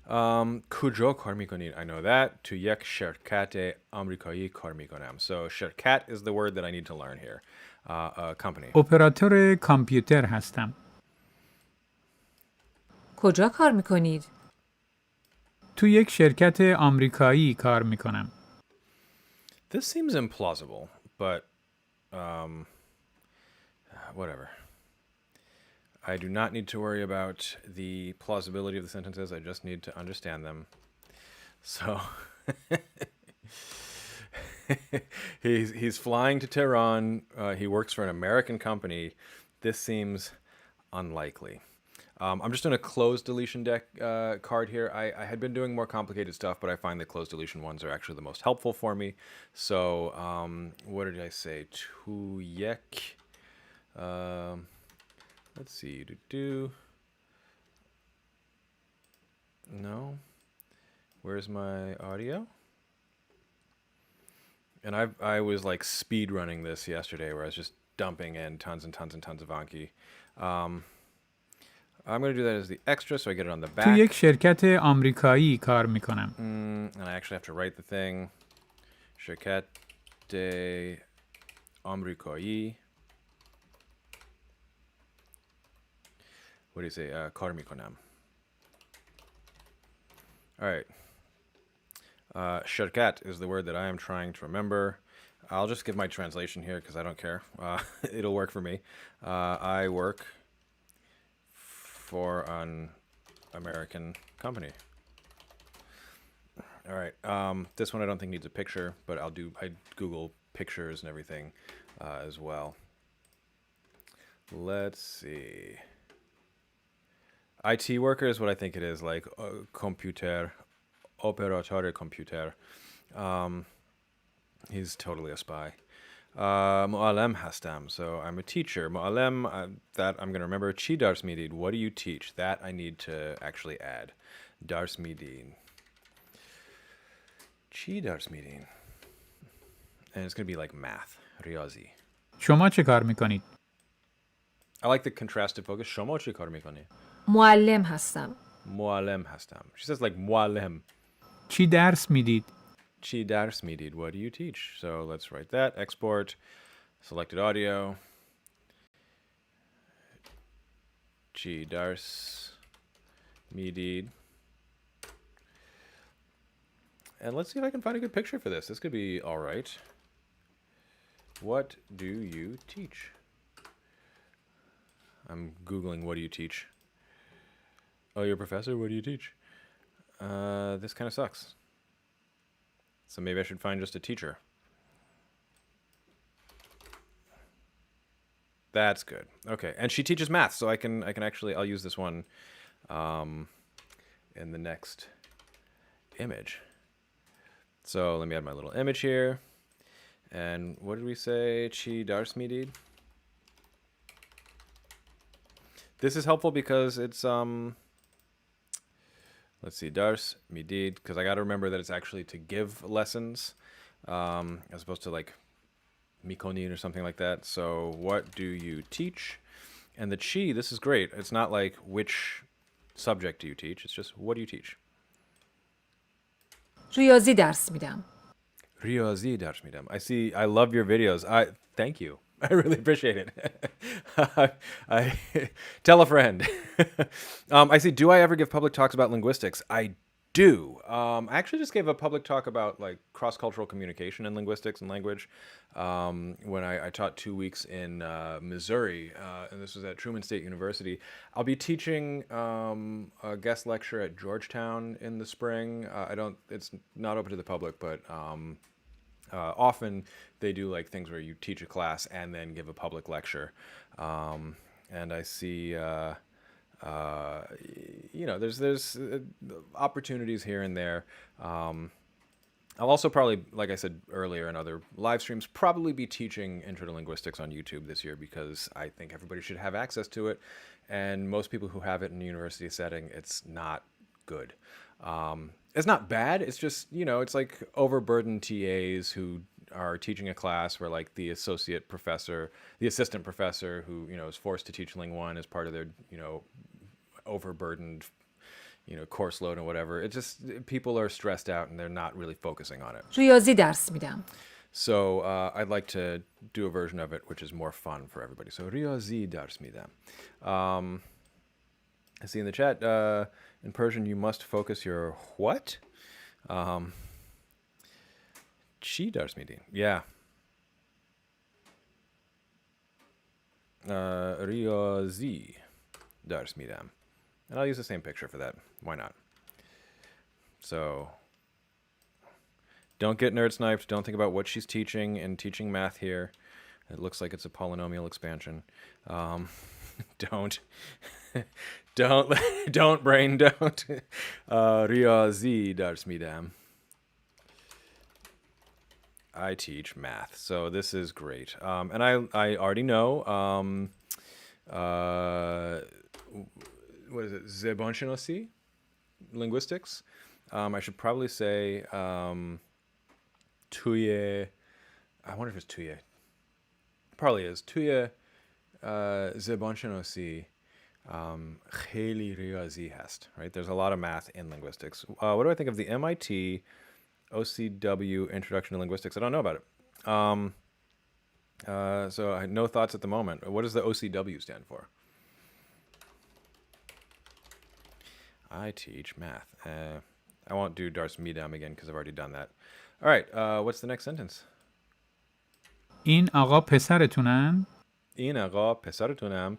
Kujo kar mikonid. I know that. To yek sherkat amrikayi kar mikonam. So sherkat is the word that I need to learn here. A company. اپراتور کامپیوتر هستم. کجا کار میکنید؟ تو یک شرکت آمریکایی کار میکنم. This seems implausible, but whatever. I do not need to worry about the plausibility of the sentences. I just need to understand them. So he's flying to Tehran. He works for an American company. This seems unlikely. I'm just doing a closed deletion deck card here. I had been doing more complicated stuff, but I find the closed deletion ones are actually the most helpful for me. So what did I say? Tuyek. Let's see. No. Where's my audio? And I was like speed running this yesterday, where I was just dumping in tons and tons and tons of Anki. I'm going to do that as the extra, so I get it on the تو back. یک شرکت آمریکایی کار میکنم. And I actually have to write the thing. Shirkat de Amrikai. What do you say? Kar mikonam. All right. Shirkat is the word that I am trying to remember. I'll just give my translation here because I don't care. It'll work for me. I work for an American company. All right. This one I don't think needs a picture, but I Google pictures and everything as well. Let's see. IT worker is what I think it is, like computer, operator computer. He's totally a spy. Mu'alem hastam. So I'm a teacher. Mu'alem, that I'm going to remember. Chi dars midid. What do you teach? That I need to actually add. Dars midin. Chi dars midin. And it's going to be like math. Riyazi. شما چه کار میکنید؟ I like the contrasted focus. Shomo chi kar mikoni? معلم هستم. Mu'alem hastam. She says like mu'alem. چی درس میدید؟ Chi dars midid. What do you teach? So let's write that. Export. Selected audio. Chi dars midid. And let's see if I can find a good picture for this. This could be all right. What do you teach? I'm Googling what do you teach. Oh, you're a professor? What do you teach? This kind of sucks. So maybe I should find just a teacher. That's good. Okay, and she teaches math, so I can actually I'll use this one in the next image. So let me add my little image here. And what did we say? Chi dars midid. This is helpful because it's let's see, dars midid, because I got to remember that it's actually to give lessons as opposed to like mikonin or something like that. So what do you teach? And the chi, this is great. It's not like which subject do you teach. It's just what do you teach? ریاضی درس میدم. Riyazi dars midam. I see. I love your videos. Thank you. I really appreciate it. I tell a friend. I see. Do I ever give public talks about linguistics? I do. I actually just gave a public talk about like cross-cultural communication and linguistics and language when I taught 2 weeks in Missouri, and this was at Truman State University. I'll be teaching a guest lecture at Georgetown in the spring. It's not open to the public, but often they do like things where you teach a class and then give a public lecture. and I see, uh, there's opportunities here and there. I'll also probably, like I said earlier in other live streams, probably be teaching intro to linguistics on YouTube this year because I think everybody should have access to it. And most people who have it in a university setting, it's not good. It's not bad. It's just, it's like overburdened TAs who are teaching a class where like the assistant professor who, is forced to teach Ling 1 as part of their, overburdened course load and whatever. It just people are stressed out and they're not really focusing on it. ریاضی درس میدم. So I'd like to do a version of it which is more fun for everybody. So riyazi dars midam. I see in the chat in Persian you must focus your what? Chi dars midi. Yeah. Riyazi dars midam. And I'll use the same picture for that. Why not? So, don't get nerd sniped. Don't think about what she's teaching and teaching math here. It looks like it's a polynomial expansion. Don't, don't brain, don't. Riyazi dars midam. I teach math, so this is great. And I already know. What is it? Zebonshinosi? Linguistics. I should probably say Tuye. I wonder if it's Tuye. Probably is. Tuye Zebonshinosi Kheli Riyazi hast. Right? There's a lot of math in linguistics. What do I think of the MIT OCW Introduction to Linguistics? I don't know about it. So I have no thoughts at the moment. What does the OCW stand for? I teach math. I won't do Dars Midam again because I've already done that. All right, what's the next sentence? این آقا پسرتونن؟ این آقا پسرتونم.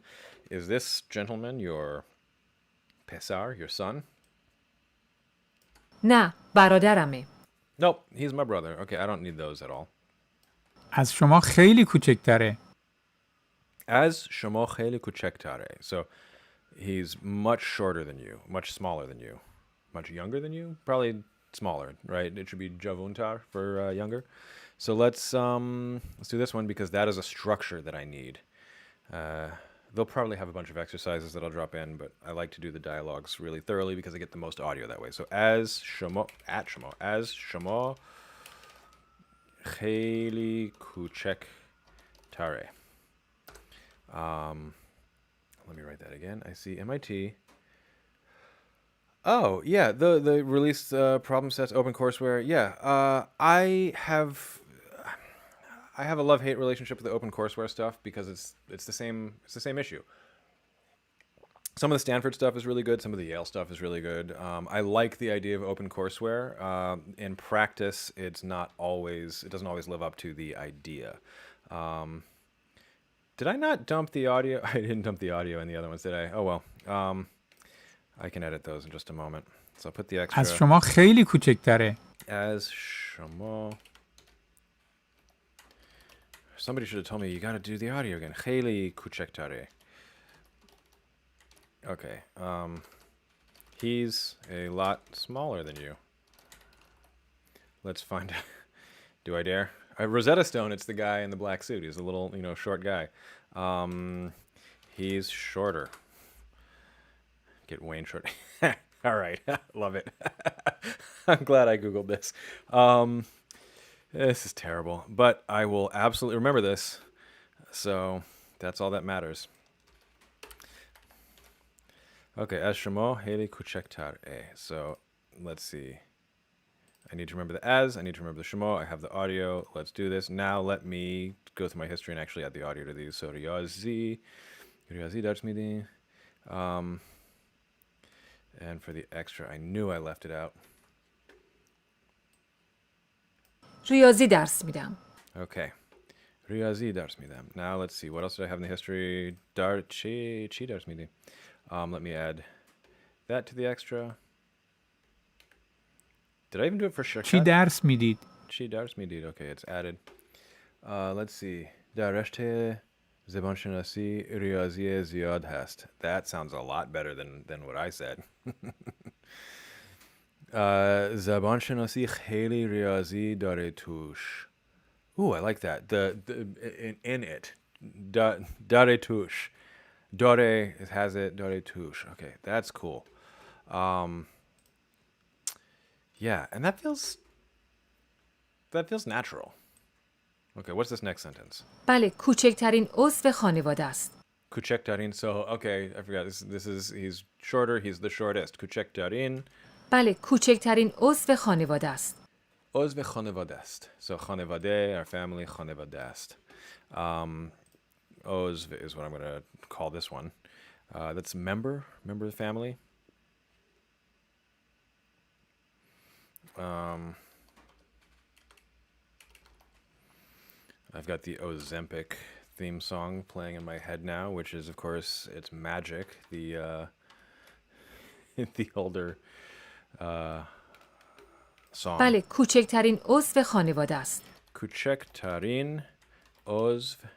Is this gentleman your pesar, your son? نه، برادرمه. Nope, he's my brother. Okay, I don't need those at all. از شما خیلی کوچکتره. As شما خیلی کوچکتره. So he's much shorter than you, much smaller than you, much younger than you. Probably smaller, right? It should be javuntar for younger. So let's do this one because that is a structure that I need. They'll probably have a bunch of exercises that I'll drop in, but I like to do the dialogues really thoroughly because I get the most audio that way. So as shamo kheli kuchek tare. Let me write that again. I see MIT. Oh, yeah, the released problem sets, OpenCourseWare. Yeah, I have a love-hate relationship with the OpenCourseWare stuff because it's the same issue. Some of the Stanford stuff is really good. Some of the Yale stuff is really good. I like the idea of OpenCourseWare. In practice, it doesn't always live up to the idea. Did I not dump the audio? I didn't dump the audio in the other ones, did I? Oh well. I can edit those in just a moment. So I'll put the extra. از شما خیلی کوچکتره. As شما. Somebody should have told me you got to do the audio again. خیلی کوچکتره. Okay. He's a lot smaller than you. Let's find out. Do I dare? Rosetta Stone, it's the guy in the black suit. He's a little, short guy. He's shorter. Get Wayne short. All right. Love it. I'm glad I Googled this. This is terrible, but I will absolutely remember this. So that's all that matters. Okay, as shamo heli kuchektar e. So let's see. I need to remember the as, I need to remember the shamo, I have the audio. Let's do this. Now let me go through my history and actually add the audio to these. So riyazi dars midi. And for the extra, I knew I left it out. ریاضی درس میدم. Okay. Riyazi dars midam. Now let's see. What else did I have in the history? Chi dars midi. Let me add that to the extra. Did I even do it for Shirkat? چی درس میدید؟ Chi dars midid. Okay, it's added. Let's see. Dareshte زبانشناسی ریاضی زیاد هست. That sounds a lot better than what I said. زبانشناسی خیلی ریاضی داره توش. Ooh, I like that. In it. Dare touche. Dore has it. Dore touche. Okay, that's cool. Yeah, and that feels natural. Okay, what's this next sentence? بله، کوچکترین عضو خانواده است. Kuchek Darin. So okay, I forgot. This is he's shorter. He's the shortest. Kuchek Darin. بله، کوچکترین عضو خانواده است. Ozve Chonevadest. So Chonevade, our family, Chonevadest. Ozve is what I'm going to call this one. That's member of the family. I've got the Ozempic theme song playing in my head now, which is, of course, it's Magic, the the older song. بله، کوچکترین عضو خانواده است. Kuchek Tarin Ozve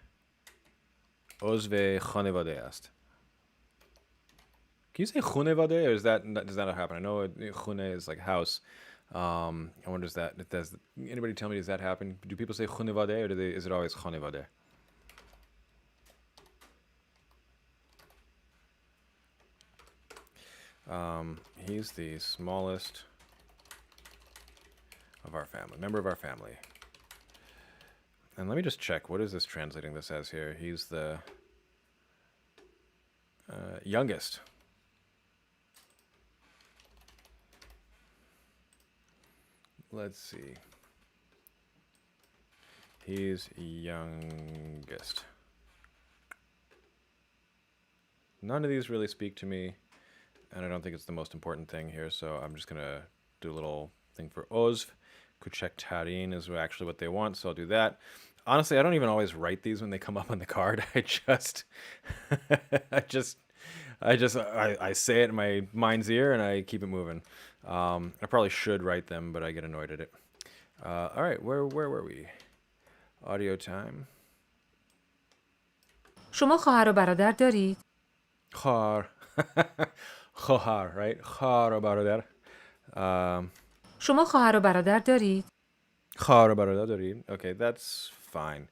Chonevade est. Can you say Chunevade, or does that not happen? I know Chune is like house. I wonder does anybody tell me, does that happen? Do people say Chunevade, or is it always Chonevade? He's the smallest of our family, member of our family. And let me just check. What is this translating this as here? He's the youngest. Let's see. He's youngest. None of these really speak to me, and I don't think it's the most important thing here, so I'm just going to do a little thing for Ozv. Kuchek Tarin is actually what they want, so I'll do that. Honestly, I don't even always write these when they come up on the card. I say it in my mind's ear and I keep it moving. I probably should write them, but I get annoyed at it. All right, where were we? Audio time. شما خواهر و برادر دارید؟ Khar. Khohar, right? Khar و برادر. شما خواهر و برادر دارید؟ خواهر و برادر دارید. Okay, that's fine.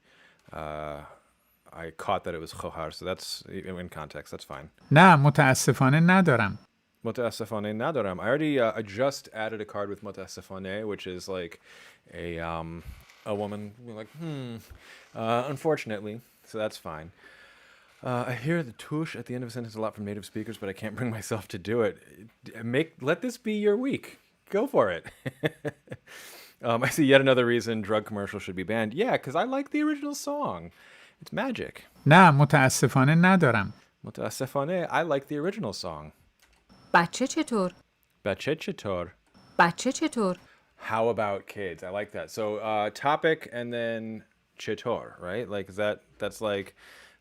I caught that it was khohar, so that's in context. That's fine. نه متاسفانه ندارم. متاسفانه ندارم. I just added a card with متاسفانه, which is like a woman like unfortunately, so that's fine. I hear the tush at the end of a sentence a lot from native speakers, but I can't bring myself to do it. Let this be your week. Go for it. I see yet another reason drug commercials should be banned. Yeah, because I like the original song. It's magic. نه متاسفانه ندارم. متاسفانه, I like the original song. بچه چطور؟ بچه چطور? بچه چطور؟ How about kids? I like that. So topic and then chetor, right? Like that's like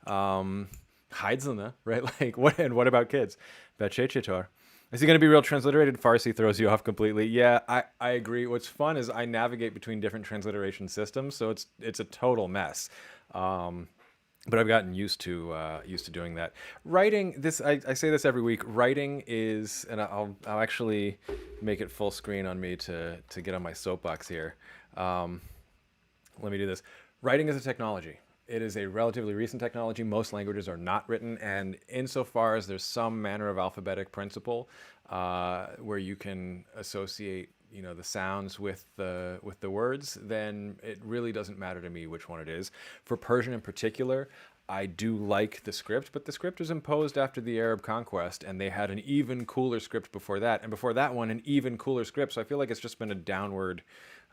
Heidzana, right? Like what about kids? Bache chetor. Is he going to be real transliterated? Farsi throws you off completely. Yeah, I agree. What's fun is I navigate between different transliteration systems, so it's a total mess. But I've gotten used to doing that. Writing this, I say this every week. Writing is, and I'll actually make it full screen on me to get on my soapbox here. Let me do this. Writing is a technology. It is a relatively recent technology. Most languages are not written, and insofar as there's some manner of alphabetic principle where you can associate, the sounds with the words, then it really doesn't matter to me which one it is. For Persian in particular, I do like the script, but the script was imposed after the Arab conquest, and they had an even cooler script before that, and before that one, an even cooler script. So I feel like it's just been a downward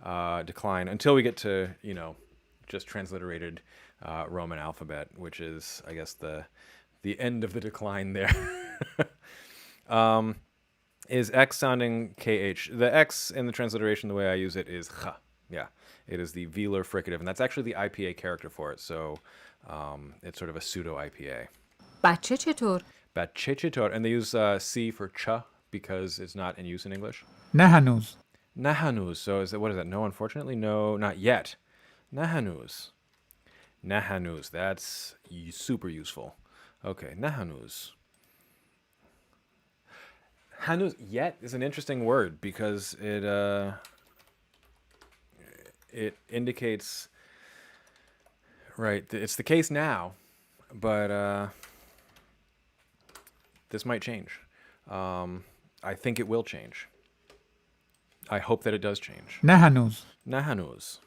decline until we get to, just transliterated Roman alphabet, which is, I guess, the end of the decline there. Is X sounding KH? The X in the transliteration, the way I use it is Kha. Yeah, it is the velar fricative, and that's actually the IPA character for it. So it's sort of a pseudo IPA. بچه چطور؟ Bache chetor, and they use C for cha because it's not in use in English. نه هنوز. Nahanus. So what is that? No, unfortunately, no, not yet. Nahanus. Ne hanuz. That's super useful. Okay, ne hanuz. Hanuz yet is an interesting word because it indicates right. It's the case now, but this might change. I think it will change. I hope that it does change. نه هنوز. Ne hanuz.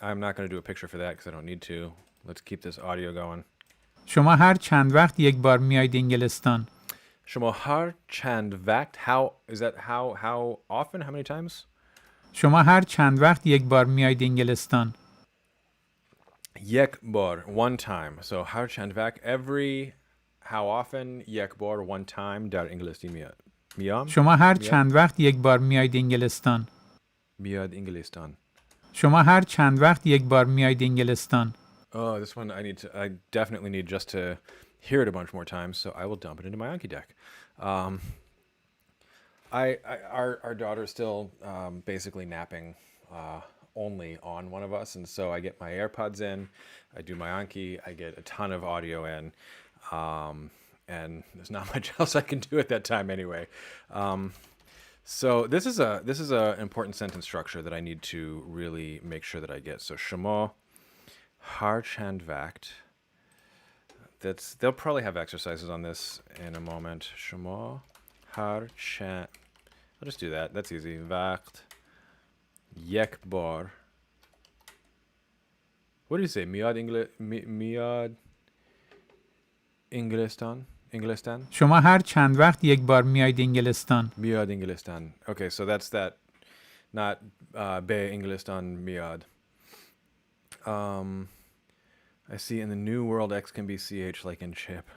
I'm not going to do a picture for that because I don't need to. Let's keep this audio going. شما هر چند وقت یک بار میایید انگلستان؟ Shmo har chand vakt. How is that? How often? How many times? شما هر چند وقت یک بار میایید انگلستان؟ Yek bor, one time. So har chand vakt every. How often? Yek bor, one time. Dar English miam. شما هر چند وقت یک بار میایید انگلستان؟ Miad Englistan. شما هر چند وقت یک بار میایید انگلستان؟ Oh, this one I definitely need just to hear it a bunch more times. So I will dump it into my Anki deck. Our daughter's still basically napping only on one of us, and so I get my AirPods in, I do my Anki, I get a ton of audio in, and there's not much else I can do at that time anyway. So this is a important sentence structure that I need to really make sure that I get. So shemo har chand vakt. They'll probably have exercises on this in a moment. Shemo har chand. I'll just do that. That's easy. Vakt yek bar. What do you say? Miad Inglistan? Inglistan? شما هر چند وقت یک بار میایید انگلستان؟ Miad Inglistan. Okay, so that's that. Not be Inglistan miad. I see in the new world X can be CH like in chip.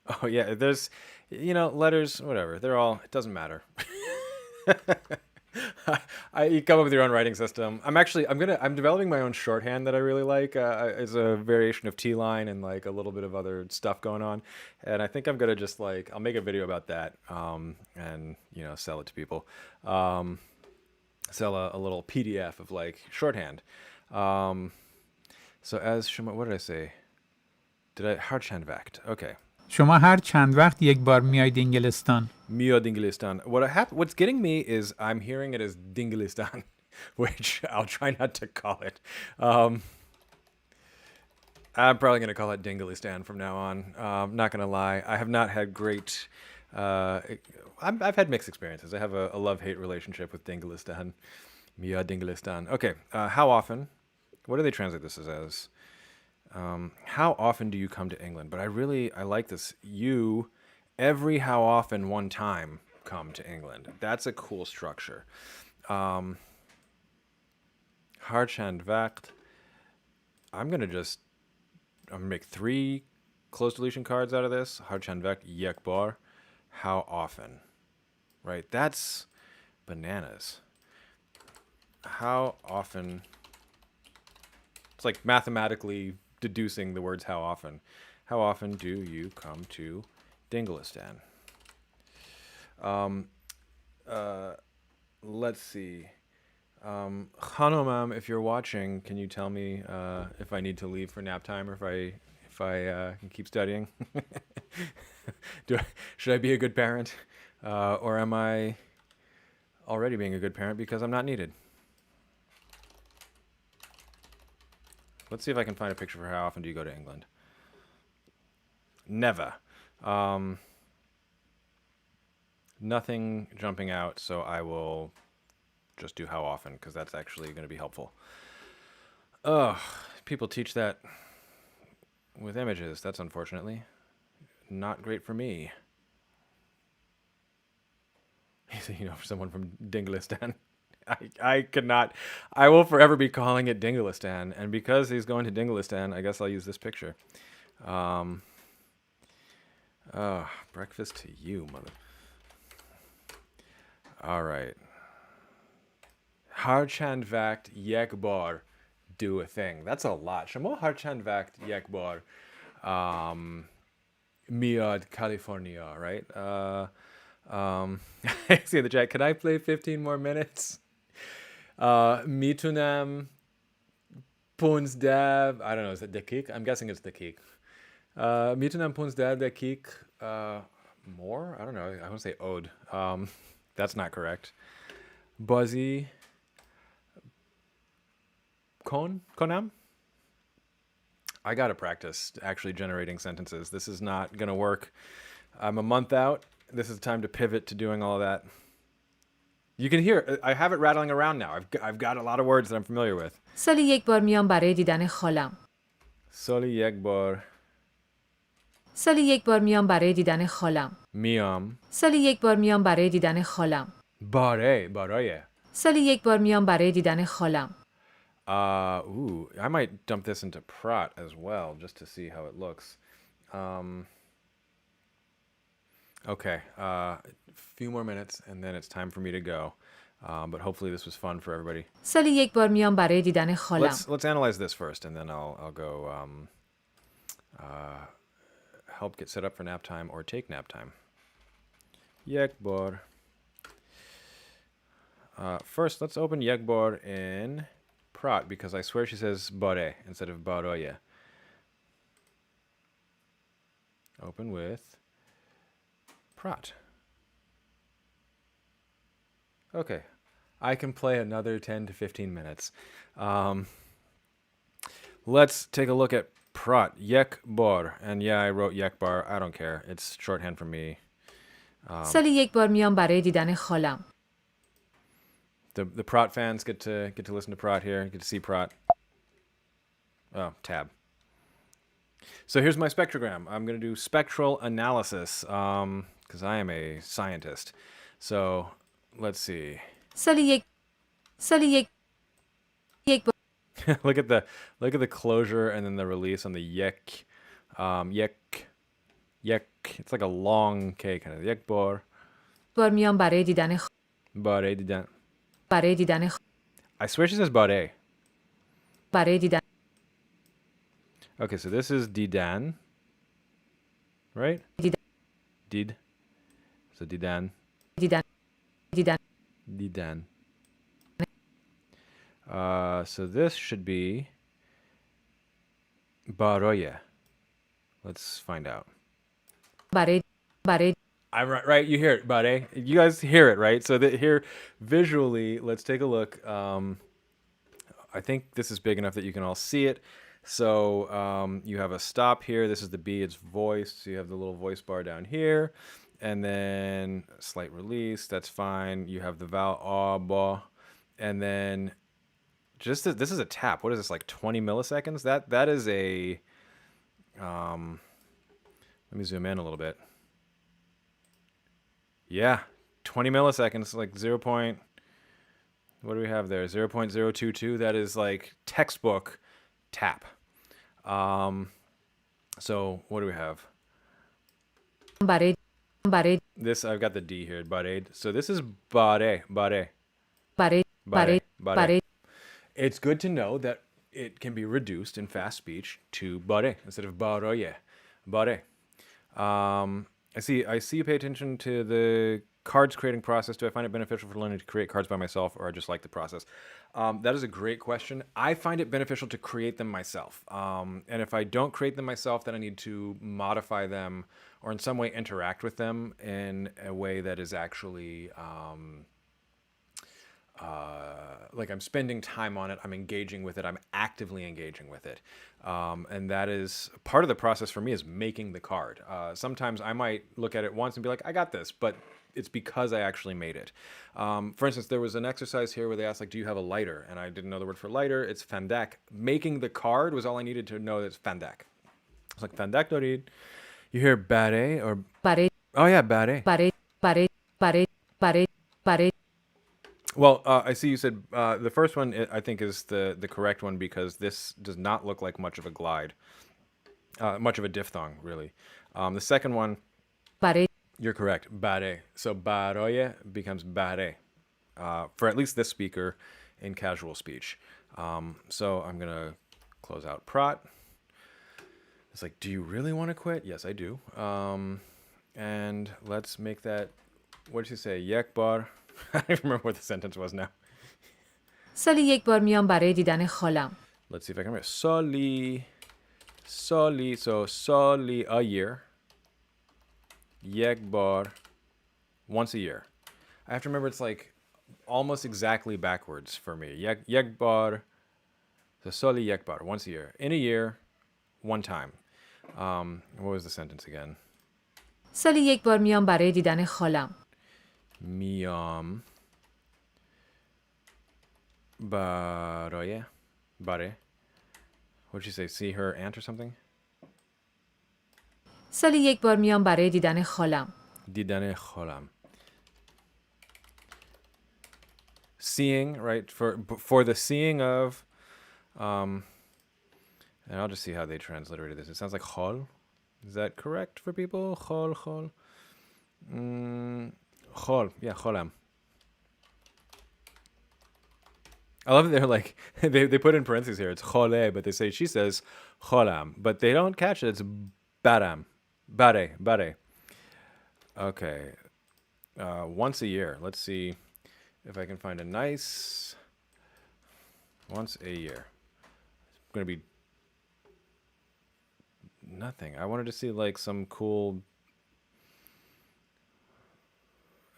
Oh yeah, there's, letters, whatever. They're all, it doesn't matter. You come up with your own writing system. I'm developing my own shorthand that I really like. It's a variation of T-line and like a little bit of other stuff going on. And I think I'm gonna just I'll make a video about that, and sell it to people. Sell a little PDF of like shorthand. So as Shema, what did I say? Did I Harchandvakt? Okay. شما هر چند وقت یک بار میایید انگلستان؟ Mio Dingilistan. What's getting me is I'm hearing it as Dingilistan, which I'll try not to call it. I'm probably going to call it Dingilistan from now on. Not going to lie. I have not had great... I've had mixed experiences. I have a love-hate relationship with Dingilistan. Mia Dingilistan. Okay, how often? What do they translate this as? How often do you come to England? But I like this. You, every how often one time come to England. That's a cool structure. Harchand Vakt. I'm going to make 3 close deletion cards out of this. Harchand Vakt Yekbar. How often? Right? That's bananas. How often? It's like mathematically deducing the words how often. How often do you come to Dingilistan? Let's see. Hanomam, if you're watching, can you tell me if I need to leave for nap time or if I can keep studying? Should I be a good parent? Or am I already being a good parent because I'm not needed? Let's see if I can find a picture for how often do you go to England. Never. Nothing jumping out, so I will just do how often, because that's actually going to be helpful. People teach that with images. That's unfortunately not great for me. For someone from Dingilistan. I could not. I will forever be calling it Dingilistan, and because he's going to Dingilistan, I guess I'll use this picture. Breakfast to you, mother. All right. Harchand Vakt Yekbar, do a thing. That's a lot. Shamo Harchand Vakt Yekbar, Miad, California, right? I see in the chat, can I play 15 more minutes? Mitunam Punzdev. I don't know. Is it dakik? I'm guessing it's dakik. Mitanam punzdev dakik. More? I don't know. I want to say ode. That's not correct. Buzzy. Konam? I gotta practice actually generating sentences. This is not gonna work. I'm a month out. This is time to pivot to doing all of that. You can hear. I have it rattling around now. I've got a lot of words that I'm familiar with. سالی یک بار میام برای دیدن خالم. Soli yekbar سالی یک بار میام برای دیدن خالم. miam سالی یک بار میام برای دیدن خالم. baraye. سالی یک بار میام برای دیدن خالم. I might dump this into Prat as well, just to see how it looks. Okay, few more minutes, and then it's time for me to go. But hopefully this was fun for everybody. سالی یک بار میام برای دیدن خالم. Let's analyze this first, and then I'll go help get set up for nap time or take nap time. Yekbor. First, let's open Yekbor in Prat, because I swear she says Bore instead of Baroye. Open with Prat. Okay, I can play another 10 to 15 minutes. Let's take a look at Prat. Yekbor. And yeah, I wrote Yekbar. I don't care. It's shorthand for me. سالی یک بار میام برای دیدن خالم. The Prat fans get to listen to Prat here, get to see Prat. Oh, tab. So here's my spectrogram. I'm going to do spectral analysis because I am a scientist. So let's see. سالی یک بار look at the closure and then the release on the yek. Yek. It's like a long K kind of. Yekbor. بار میام برای دیدن Bare didan. برای دیدن I swear she says bare. برای دیدن Okay, so this is didan. Right? دیدن Did. So didan. دیدن دیدن Didan. So this should be baroye. Let's find out. برای I'm right. You hear it, buddy. You guys hear it, right? So that here, visually, let's take a look. I think this is big enough that you can all see it. So you have a stop here. This is the B. It's voiced. So you have the little voice bar down here, and then slight release. That's fine. You have the vowel ba, and then just this is a tap. What is this, like 20 milliseconds? That is a. Let me zoom in a little bit. Yeah, 20 milliseconds, like 0. What do we have there? 0.022. That is like textbook tap. So what do we have? برای This, I've got the D here, bared. So this is bare. برای It's good to know that it can be reduced in fast speech to bare instead of baroye. Bare. I see you pay attention to the cards creating process. Do I find it beneficial for learning to create cards by myself, or I just like the process? That is a great question. I find it beneficial to create them myself. And if I don't create them myself, then I need to modify them or in some way interact with them in a way that is actually like I'm spending time on it, I'm engaging with it, I'm actively engaging with it. And that is part of the process for me, is making the card. Sometimes I might look at it once and be like, I got this, but it's because I actually made it. For instance, there was an exercise here where they asked, like, do you have a lighter? And I didn't know the word for lighter. It's fandak. Making the card was all I needed to know. That's fandak. It's like fandak dorid. You hear bare or برای oh yeah, bare. برای Well, I see you said the first one I think is the correct one, because this does not look like much of a glide, much of a diphthong, really. The second one, برای you're correct, bare. So baroye becomes bare, for at least this speaker in casual speech. So I'm going to close out Prat. It's like, do you really want to quit? Yes, I do. And let's make that, what did you say, Yekbar? I don't even remember what the sentence was now. سالی یک بار میام برای دیدن خالم. Let's see if I can remember. Soli, so soli, a year. Yek bar, once a year. I have to remember it's like almost exactly backwards for me. Yek bar, so soli yek bar, once a year. In a year, one time. What was the sentence again? سالی یک بار میام برای دیدن خالم. Miam. Bare. What'd she say? See her aunt or something? سالی یک بار میام برای دیدن خالم. Didane cholam. Seeing, right? For the seeing of, and I'll just see how they transliterated this. It sounds like chol. Is that correct for people? Chol. Chol. Yeah, cholam. I love that they're like, they put in parentheses here. It's chole, but they say, she says cholam. But they don't catch it. It's baram. Bare. Okay. Once a year. Let's see if I can find a nice once a year. It's going to be nothing. I wanted to see like some cool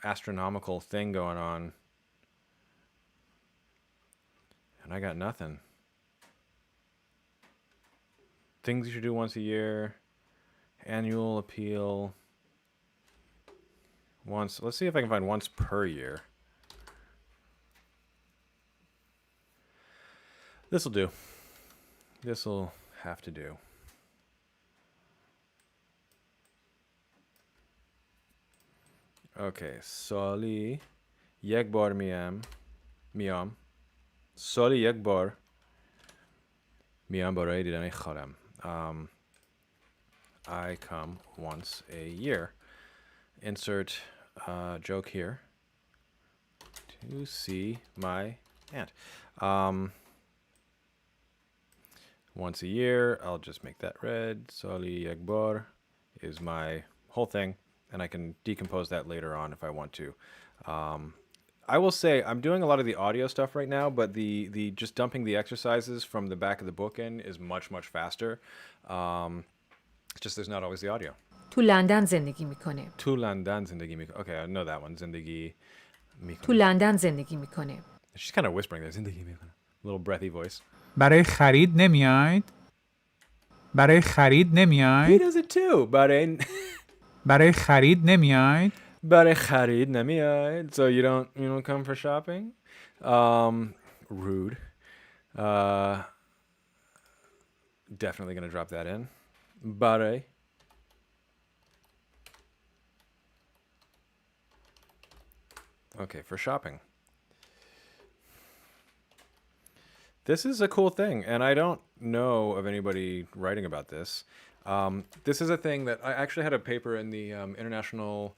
astronomical thing going on. And I got nothing. Things you should do once a year. Annual appeal. Once. Let's see if I can find once per year. This'll do. This'll have to do. Okay. Soli yek bar miam. Soli yek bar miam baray didane khalem. I come once a year. Insert joke here to see my aunt. Once a year, I'll just make that red. Soli Yekbar is my whole thing, and I can decompose that later on if I want to. I will say I'm doing a lot of the audio stuff right now, but the just dumping the exercises from the back of the book in is much faster. It's just there's not always the audio. تو لندن زندگی میکنه. تو لندن زندگی میکنه. Okay, I know that one. زندگی میکنه. تو لندن زندگی میکنه. She's kind of whispering there. زندگی میکنه. Little breathy voice. برای خرید نمیاید؟ برای خرید He نمیاید؟ does it too. برای خرید نمیاید؟ برای خرید نمیاید. So you don't come for shopping? Rude. Definitely gonna drop that in. برای. Okay, for shopping. This is a cool thing, and I don't know of anybody writing about this. This is a thing that I actually had a paper in the International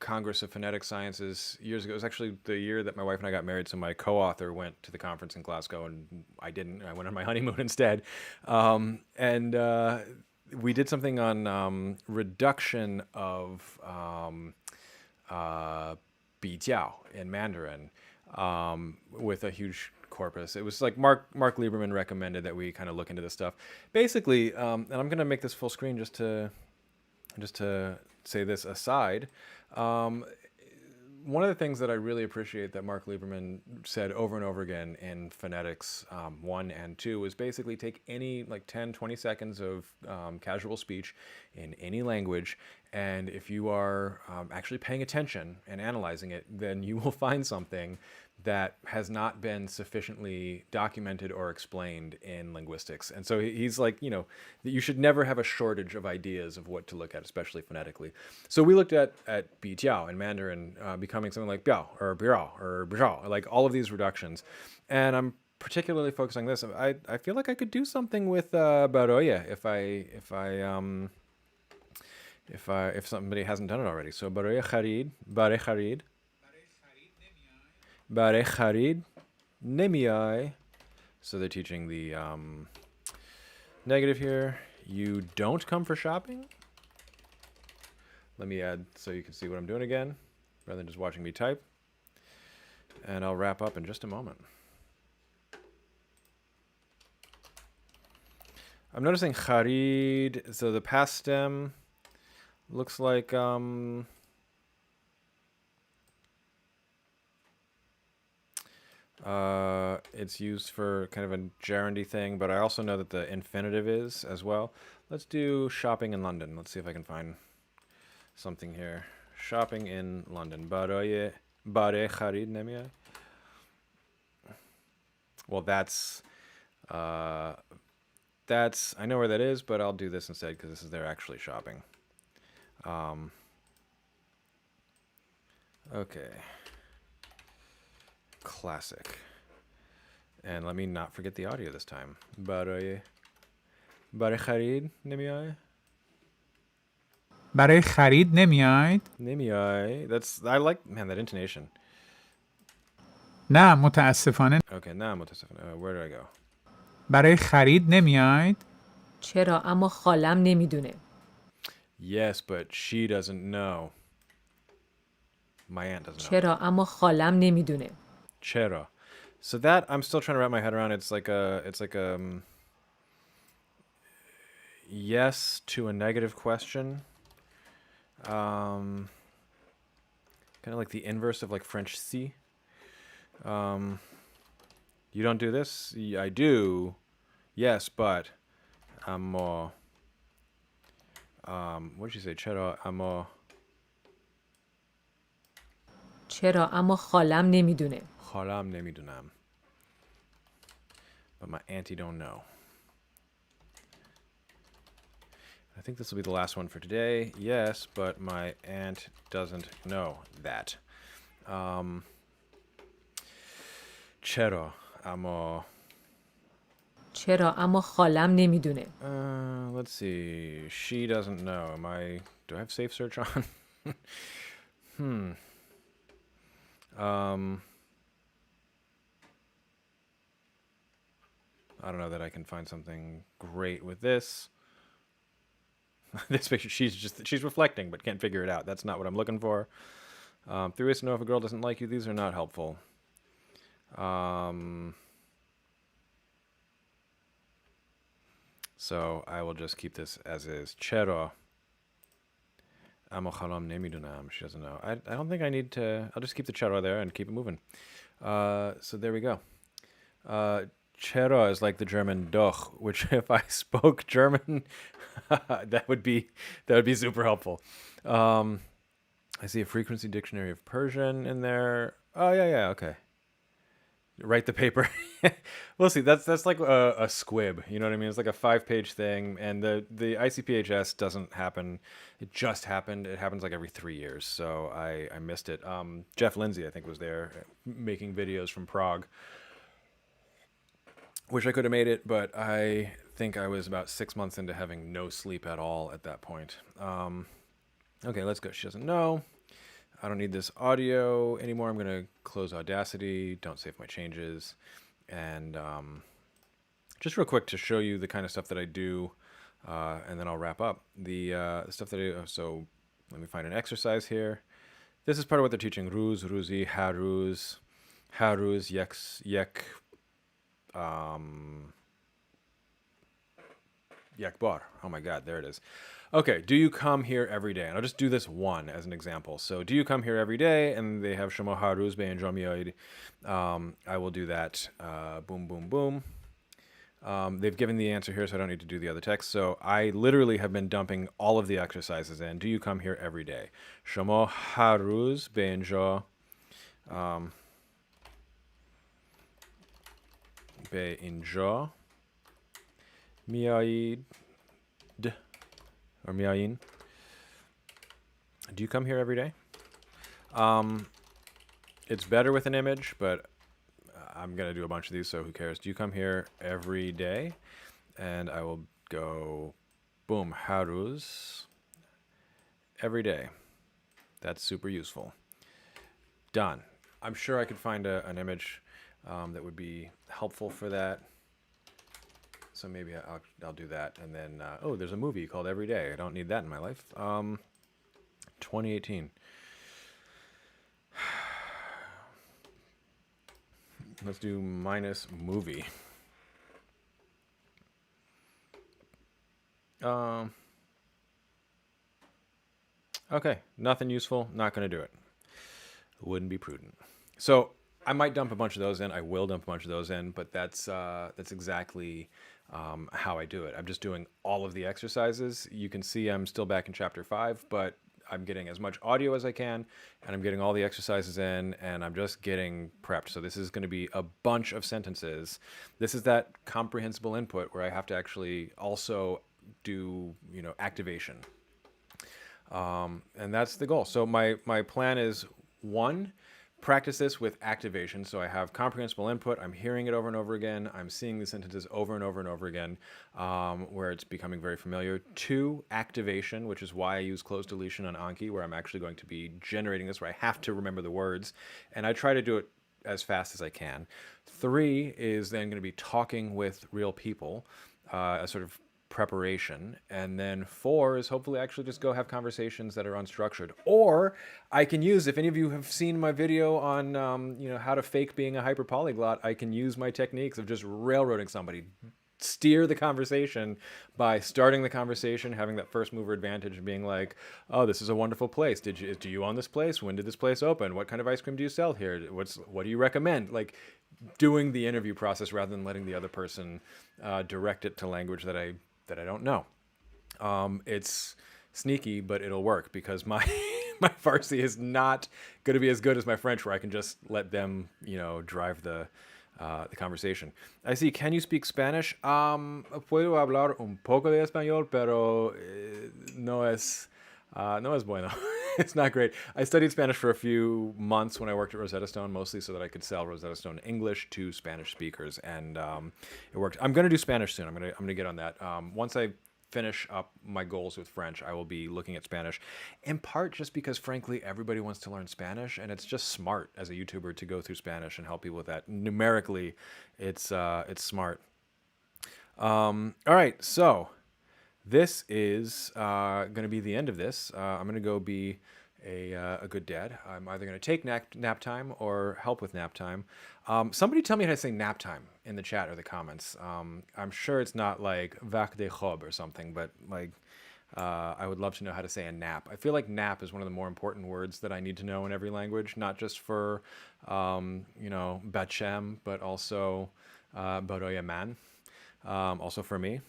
Congress of Phonetic Sciences years ago. It was actually the year that my wife and I got married, so my co-author went to the conference in Glasgow, and I didn't. I went on my honeymoon instead. And we did something on reduction of 比较 in Mandarin with a huge corpus. It was like Mark Lieberman recommended that we kind of look into this stuff. Basically, and I'm going to make this full screen just to say this aside. One of the things that I really appreciate that Mark Lieberman said over and over again in Phonetics 1 and 2 is basically take any like 10, 20 seconds of casual speech in any language, and if you are actually paying attention and analyzing it, then you will find something that has not been sufficiently documented or explained in linguistics. And so he's like, you know, that you should never have a shortage of ideas of what to look at, especially phonetically. So we looked at bi jiao in Mandarin becoming something like biao or biao or biao, like all of these reductions. And I'm particularly focusing on this. I feel like I could do something with baroya if somebody hasn't done it already. So baroya kharid, bare kharid. برای خرید نمیای. So they're teaching the negative here. You don't come for shopping. Let me add so you can see what I'm doing again, rather than just watching me type. And I'll wrap up in just a moment. I'm noticing kharid. So the past stem looks like it's used for kind of a gerundy thing, but I also know that the infinitive is as well. Let's do shopping in London. Let's see if I can find something here. Shopping in London. Bare kharid nemiay. Well, that's I know where that is, but I'll do this instead because this is they're actually shopping. Okay. Classic. And let me not forget the audio this time. Bare kharid nemiay. برای خرید نمیاید؟ Nimiai. That's I like man that intonation. نه متاسفانه. Okay, now where do I go? برای خرید نمیاید؟ چرا اما خالم نمیدونه. Yes, but she doesn't know. My aunt doesn't know. چرا اما خالم نمیدونه. Chera. So that I'm still trying to wrap my head around. It's like a yes to a negative question. Kind of like the inverse of like French si. You don't do this? I do. Yes, but amo. What did you say? Chera amo. چرا اما خالم نمیدونه. Khalam nemidunam. But my auntie don't know. I think this will be the last one for today. Yes, but my aunt doesn't know that. Chero amo. چرا اما خالم نمیدونه. Let's see. She doesn't know. Do I have safe search on? I don't know that I can find something great with this. This picture, she's reflecting but can't figure it out. That's not what I'm looking for. 3 ways to know if a girl doesn't like you. These are not helpful. So I will just keep this as is. Chero. Amo khalam nemidunam. She doesn't know. I don't think I need to. I'll just keep the chero there and keep it moving. So there we go. Chero is like the German doch, which if I spoke German, that would be super helpful. I see a frequency dictionary of Persian in there. Oh yeah, okay. Write the paper. We'll see. That's like a squib. You know what I mean? It's like a 5-page thing, and the ICPHS doesn't happen. It just happened. It happens like every 3 years, so I missed it. Jeff Lindsay, I think, was there making videos from Prague. Wish I could have made it, but I think I was about 6 months into having no sleep at all at that point. Okay, let's go. She doesn't know. I don't need this audio anymore. I'm going to close Audacity. Don't save my changes. And just real quick to show you the kind of stuff that I do, and then I'll wrap up. The stuff that I do. So let me find an exercise here. This is part of what they're teaching. Ruz, Ruzi, Haruz, Haruz, Yek, Yakbar. Oh my God, there it is. Okay, do you come here every day? And I'll just do this one as an example. So, do you come here every day? And they have Shema Haruz Be'en Jomiyoid. I will do that. Boom, boom, boom. They've given the answer here, so I don't need to do the other text. So, I literally have been dumping all of the exercises in. Do you come here every day? Shema Haruz Be'en Jo. Be'en Jo. Miyaid. Or Miayin. Do you come here every day? It's better with an image, but I'm going to do a bunch of these, so who cares? Do you come here every day? And I will go, boom, Haruz. Every day. That's super useful. Done. I'm sure I could find an image that would be helpful for that. So maybe I'll do that. And then, there's a movie called Every Day. I don't need that in my life. 2018. Let's do minus movie. Um, okay, nothing useful. Not going to do it. Wouldn't be prudent. So I might dump a bunch of those in. I will dump a bunch of those in, but that's exactly how I do it. I'm just doing all of the exercises. You can see I'm still back in chapter 5, but I'm getting as much audio as I can, and I'm getting all the exercises in, and I'm just getting prepped. So this is going to be a bunch of sentences. This is that comprehensible input where I have to actually also do, activation. And that's the goal. So my plan is, one, practice this with activation. So I have comprehensible input. I'm hearing it over and over again. I'm seeing the sentences over and over and over again, where it's becoming very familiar. Two, activation, which is why I use close deletion on Anki, where I'm actually going to be generating this, where I have to remember the words. And I try to do it as fast as I can. Three is then going to be talking with real people, a sort of preparation. And then 4 is hopefully actually just go have conversations that are unstructured. Or I can use, if any of you have seen my video on how to fake being a hyper polyglot, I can use my techniques of just railroading somebody, steer the conversation by starting the conversation, having that first mover advantage, and being like, "Oh, this is a wonderful place. Do you own this place? When did this place open? What kind of ice cream do you sell here? What do you recommend?" Like, doing the interview process rather than letting the other person direct it to language that I don't know. It's sneaky, but it'll work because my my Farsi is not going to be as good as my French, where I can just let them, drive the conversation. I see. Can you speak Spanish? Puedo hablar un poco de español, pero no es bueno. It's not great. I studied Spanish for a few months when I worked at Rosetta Stone, mostly so that I could sell Rosetta Stone English to Spanish speakers, and it worked. I'm going to do Spanish soon. I'm gonna get on that. Once I finish up my goals with French, I will be looking at Spanish, in part just because, frankly, everybody wants to learn Spanish, and it's just smart as a YouTuber to go through Spanish and help people with that. Numerically, it's smart. All right, so this is going to be the end of this. I'm going to go be a good dad. I'm either going to take nap time or help with nap time. Somebody tell me how to say nap time in the chat or the comments. I'm sure it's not like vak de chob or something, but like I would love to know how to say a nap. I feel like nap is one of the more important words that I need to know in every language, not just for bachem, but also baroyaman, also for me.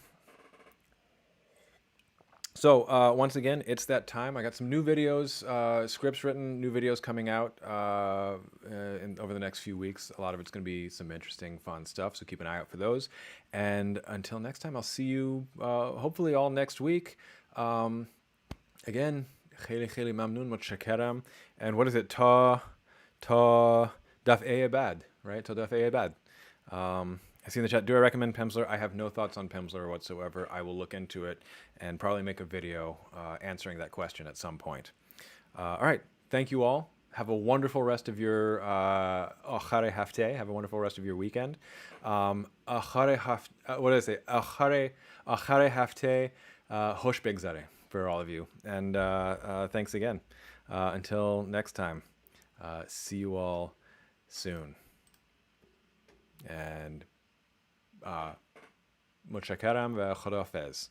So once again, it's that time. I got some new videos, scripts written, new videos coming out over the next few weeks. A lot of it's going to be some interesting, fun stuff, so keep an eye out for those. And until next time, I'll see you hopefully all next week. Again, kheli mamnun mutshakaram. And what is it? Ta daf abad, right? Ta daf abad. I see in the chat, do I recommend Pimsleur? I have no thoughts on Pimsleur whatsoever. I will look into it and probably make a video answering that question at some point. All right. Thank you all. Have a wonderful rest of your Achare Hafte. Have a wonderful rest of your weekend. What did I say? Achare Hafte Hosh Begzare for all of you. And thanks again. Until next time, see you all soon. And متشکرم و خداحافظ.